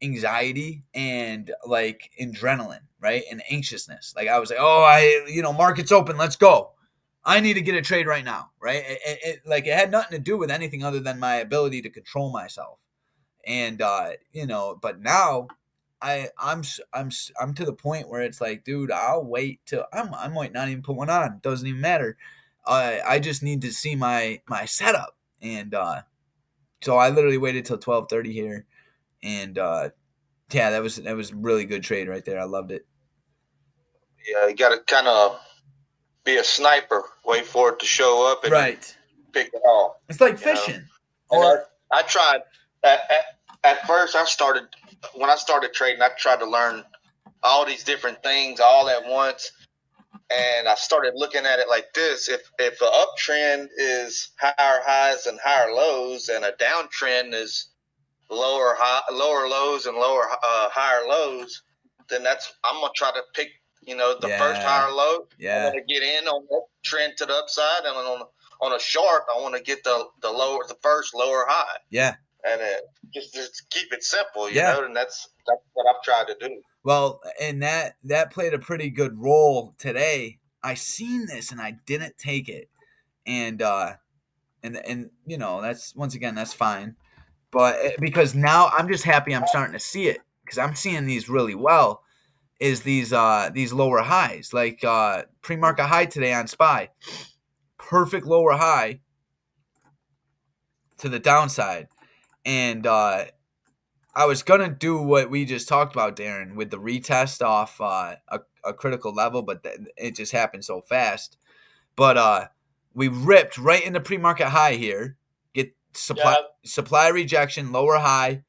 anxiety and like adrenaline, right? And anxiousness. Like I was like, oh, market's open, let's go. I need to get a trade right now, right? It had nothing to do with anything other than my ability to control myself. And but now I'm to the point where it's like, dude, I'll wait till I might not even put one on. Doesn't even matter. I just need to see my setup, and so I literally waited till 12:30 here, and yeah, that was a really good trade right there. I loved it. Yeah, you got to kind of be a sniper, wait for it to show up, and Right. pick it off. It's like fishing. Or I tried at first. When I started trading, I tried to learn all these different things all at once, and I started looking at it like this: if an uptrend is higher highs and higher lows, and a downtrend is lower lows and higher lows, then I'm gonna try to pick the first higher low. Yeah. I'm gonna get in on that trend to the upside, and on a short, I want to get the first lower high. Yeah. And just keep it simple, Yeah. and that's what I've tried to do. Well, and that played a pretty good role today. I seen this and I didn't take it, and that's once again that's fine, but because now I'm just happy I'm starting to see it because I'm seeing these really well. Is these lower highs like pre-market high today on SPY, perfect lower high to the downside, and I was gonna do what we just talked about, Darren, with the retest off a critical level, but it just happened so fast. But we ripped right into pre-market high here, get supply rejection, lower high,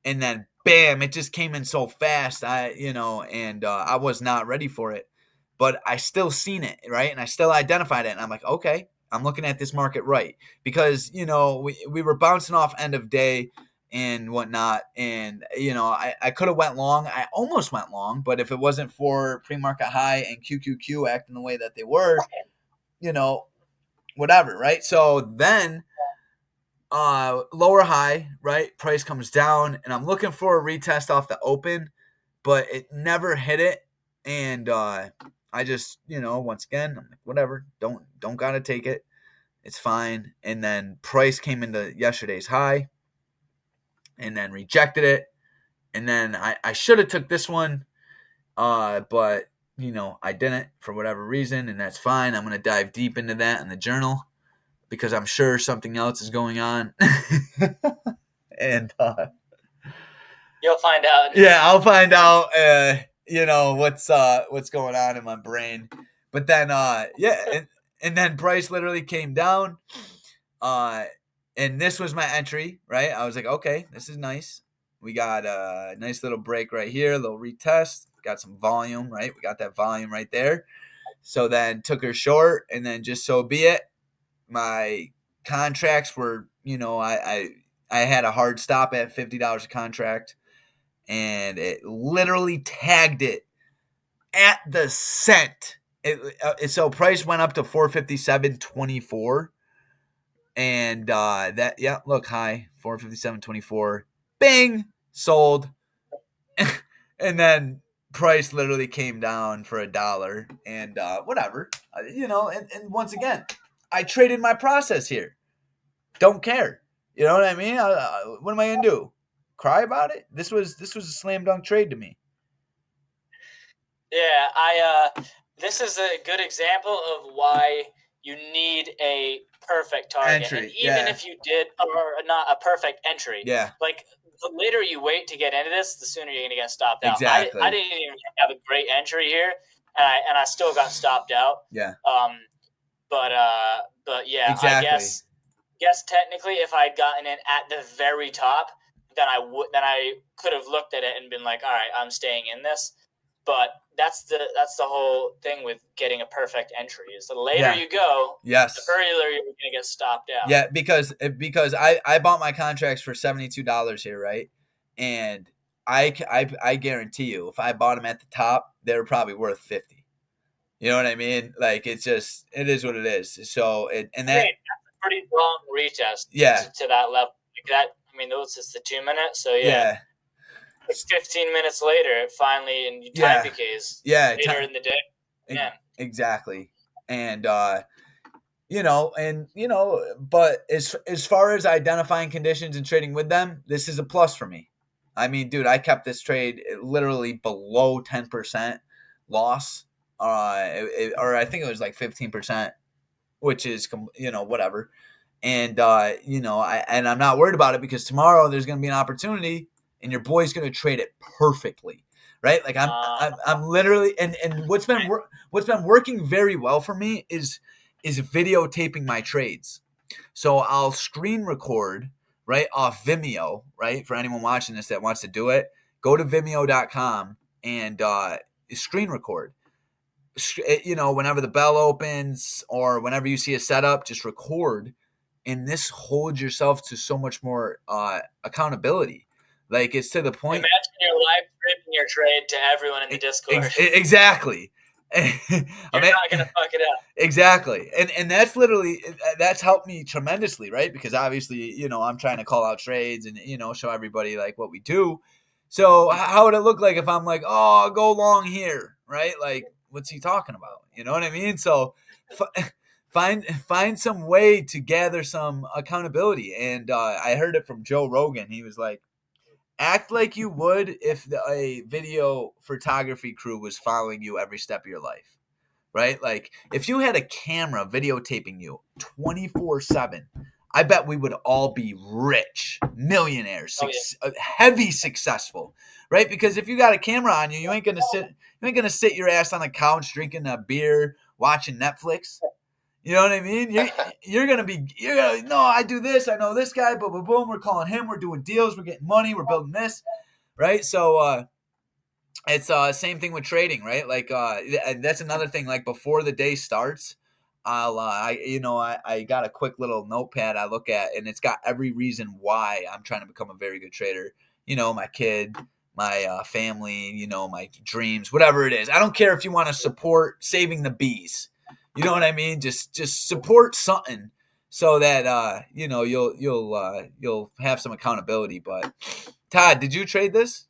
and then bam, it just came in so fast. I was not ready for it, but I still seen it, right, and I still identified it, and I'm like, okay, I'm looking at this market right because we were bouncing off end of day and whatnot, and I could have went long. I almost went long, but if it wasn't for pre-market high and QQQ acting the way that they were, whatever, right? So then lower high, right? Price comes down, and I'm looking for a retest off the open, but it never hit it, and I just once again I'm like, whatever, don't gotta take it, it's fine. And then price came into yesterday's high and then rejected it, and then I should have took this one, But I didn't for whatever reason, and that's fine. I'm gonna dive deep into that in the journal because I'm sure something else is going on. And You'll find out. yeah, I'll find out. What's going on in my brain. But then and then price literally came down. And this was my entry, right? I was like, okay, this is nice. We got a nice little break right here, a little retest. Got some volume, right? We got that volume right there. So then took her short, and then just so be it. My contracts were, I had a hard stop at $50 a contract, and it literally tagged it at the cent. So price went up to 457.24. And look, high 457.24, bing, sold. And then price literally came down for $1, and whatever, and once again, I traded my process here. Don't care. You know what I mean? What am I gonna do? Cry about it? This was a slam dunk trade to me. Yeah, this is a good example of why you need a perfect target. Entry, and even if you did, or not a perfect entry, like the later you wait to get into this, the sooner you're going to get stopped out. Exactly. I didn't even have a great entry here, and I still got stopped out. Yeah. But yeah, exactly. I guess technically, if I'd gotten in at the very top, then I could have looked at it and been like, all right, I'm staying in this. But that's the whole thing with getting a perfect entry. Is the later you go, yes, the earlier you're going to get stopped out. Yeah, because I bought my contracts for $72 here, right? And I guarantee you, if I bought them at the top, they were probably worth 50. You know what I mean? Like it is what it is. So that's a pretty long retest. Yeah. To that level, like that. I mean, those is the 2 minutes. So yeah. 15 minutes later, it finally in time decays. Yeah, later in the day. Yeah, exactly. And but as far as identifying conditions and trading with them, this is a plus for me. I mean, dude, I kept this trade literally below 10% loss, or I think it was like 15%, which is whatever. And I'm not worried about it because tomorrow there's going to be an opportunity, and your boy's going to trade it perfectly, right? Like I'm literally, and what's been working very well for me is videotaping my trades. So I'll screen record right off Vimeo, right? For anyone watching this that wants to do it, go to Vimeo.com and screen record. Whenever the bell opens or whenever you see a setup, just record. And this holds yourself to so much more accountability. Like it's to the point. Imagine your live streaming your trade to everyone in the Discord. Exactly. You're not gonna fuck it up. Exactly. And that's helped me tremendously, right? Because obviously, I'm trying to call out trades and show everybody like what we do. So how would it look like if I'm like, oh, I'll go long here, right? Like, what's he talking about? You know what I mean? So find some way to gather some accountability. And I heard it from Joe Rogan. He was like, act like you would if a video photography crew was following you every step of your life, right? Like if you had a camera videotaping you 24/7, I bet we would all be rich, millionaires, heavy successful, right? Because if you got a camera on you, you ain't gonna sit your ass on the couch drinking a beer, watching Netflix. You know what I mean? You're gonna no, I do this, I know this guy, boom, boom, boom, we're calling him, we're doing deals, we're getting money, we're building this, right? So it's same thing with trading, right? Like that's another thing. Like before the day starts, I got a quick little notepad I look at, and it's got every reason why I'm trying to become a very good trader. My kid, my family, my dreams, whatever it is. I don't care if you want to support saving the bees. You know what I mean? Just support something so that you'll have some accountability. But Todd, did you trade this?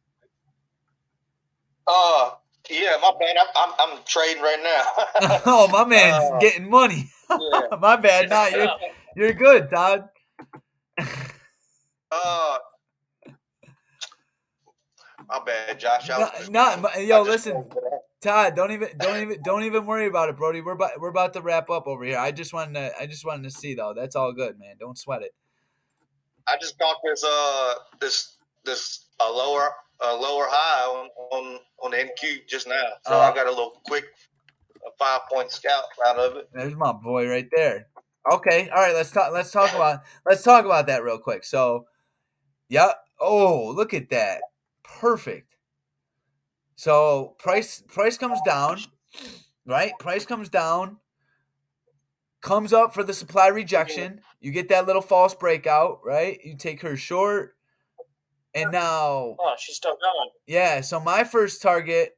Yeah, my bad. I'm trading right now. Oh, my man's getting money. Yeah. My bad. Nah, you're good, Todd. My bad, Josh. Yo, listen, Todd, don't even worry about it, Brody. We're about to wrap up over here. I just wanted to see though. That's all good, man. Don't sweat it. I just caught this lower high on the NQ just now. So I got a little quick 5-point scalp out of it. There's my boy right there. Okay, all right. Let's talk about that real quick. So, yeah. Oh, look at that. Perfect. So price comes down, right? Price comes down, comes up for the supply rejection. You get that little false breakout, right? You take her short, and now, oh, she's still going. Yeah. So my first target,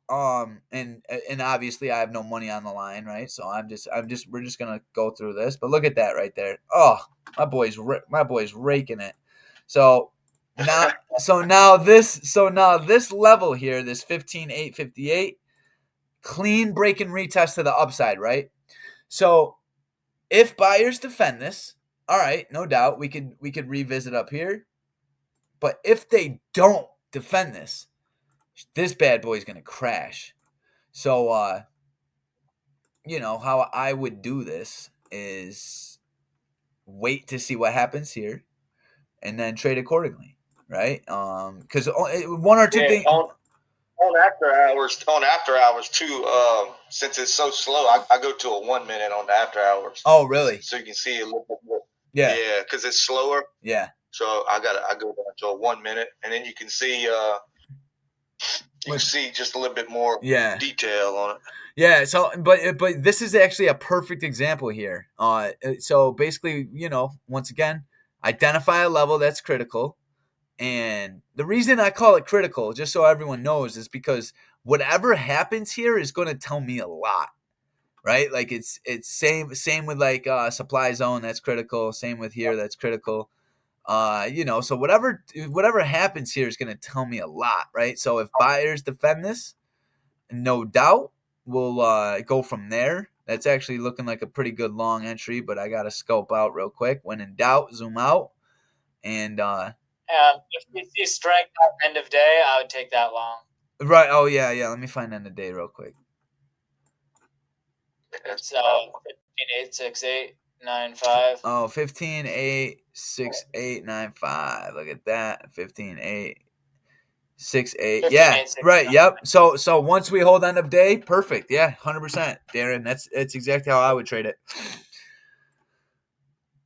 and obviously I have no money on the line, right? So we're just gonna go through this. But look at that right there. Oh, my boy's raking it. So now this level here, this 15,858, clean break and retest to the upside, right? So if buyers defend this, all right, no doubt we could revisit up here. But if they don't defend this bad boy is gonna crash. So how I would do this is wait to see what happens here and then trade accordingly, right? Because one or two things on after hours too. Since it's so slow, I go to a 1 minute on the after hours. Oh, really? So you can see a little bit more. Yeah, because it's slower. Yeah. So I go down to a 1 minute, and then you can see just a little bit more detail on it. Yeah, so but this is actually a perfect example here. So basically, once again, identify a level that's critical. And the reason I call it critical, just so everyone knows, is because whatever happens here is going to tell me a lot, right? Like it's same with like supply zone, that's critical. Same with here, that's critical. So whatever happens here is going to tell me a lot, right? So if buyers defend this, no doubt we'll go from there. That's actually looking like a pretty good long entry, but I got to scope out real quick. When in doubt, zoom out. And if we see strength at end of day, I would take that long. Right. Oh, yeah. Let me find end of day real quick. It's 15,868.95. Oh, 15,868.95. Look at that. 15,868. Yeah. Right. Yep. So once we hold end of day, perfect. Yeah. 100%. Darren, that's exactly how I would trade it.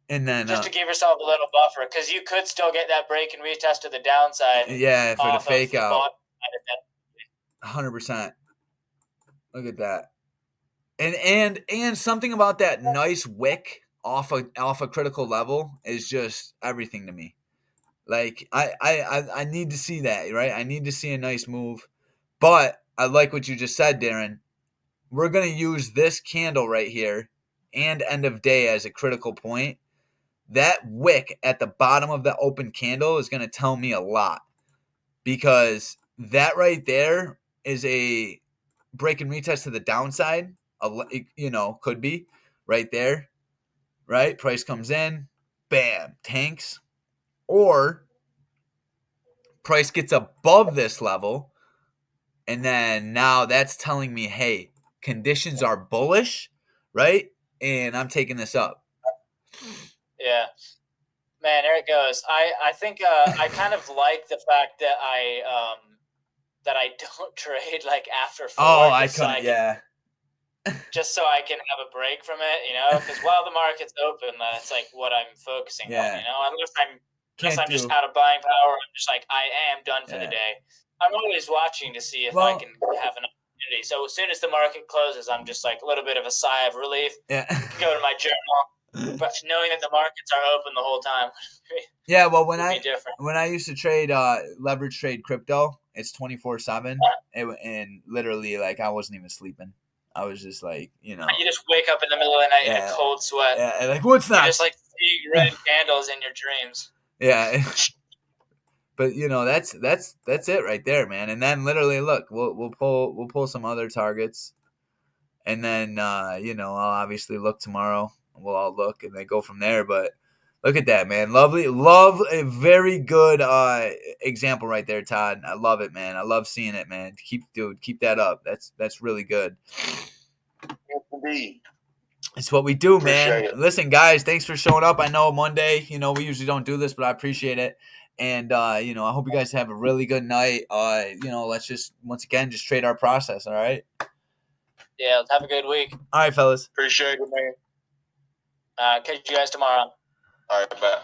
And then just to give yourself a little buffer, because you could still get that break and retest to the downside. Yeah, for the fake out. 100%. Look at that. And something about that nice wick off a critical level is just everything to me. Like I need to see that, right? I need to see a nice move. But I like what you just said, Darren. We're gonna use this candle right here and end of day as a critical point. That wick at the bottom of the open candle is gonna tell me a lot, because that right there is a break and retest to the downside. Could be right there, right? Price comes in, bam, tanks, or price gets above this level, and then now that's telling me, hey, conditions are bullish, right? And I'm taking this up. Yeah. Man, there it goes. I think I kind of like the fact that I don't trade like after 4. Oh, I couldn't. Yeah. Just so I can have a break from it, because while the market's open, that's like what I'm focusing on, unless I'm just out of buying power, I'm just like, I am done for the day. I'm always watching to see if I can have an opportunity. So as soon as the market closes, I'm just like a little bit of a sigh of relief. Yeah. Go to my journal, but knowing that the markets are open the whole time. Yeah, well, when I used to trade leverage trade crypto, it's 24/7, and literally like I wasn't even sleeping. I was just like, You just wake up in the middle of the night in a cold sweat. Yeah, like what's that? You're just like seeing red candles in your dreams. Yeah. But that's it right there, man. And then literally, look, we'll pull some other targets, and then I'll obviously look tomorrow. We'll all look and then go from there. But Look at that, man. Lovely. Love a very good example right there, Todd. I love it, man. I love seeing it, man. Keep that up. That's really good. Yes, indeed. It's what we do, man. Appreciate it. Listen, guys, thanks for showing up. I know Monday, we usually don't do this, but I appreciate it. And I hope you guys have a really good night. Let's just once again just trade our process, all right? Yeah, let's have a good week. All right, fellas. Appreciate it, man. Catch you guys tomorrow. All right, bye.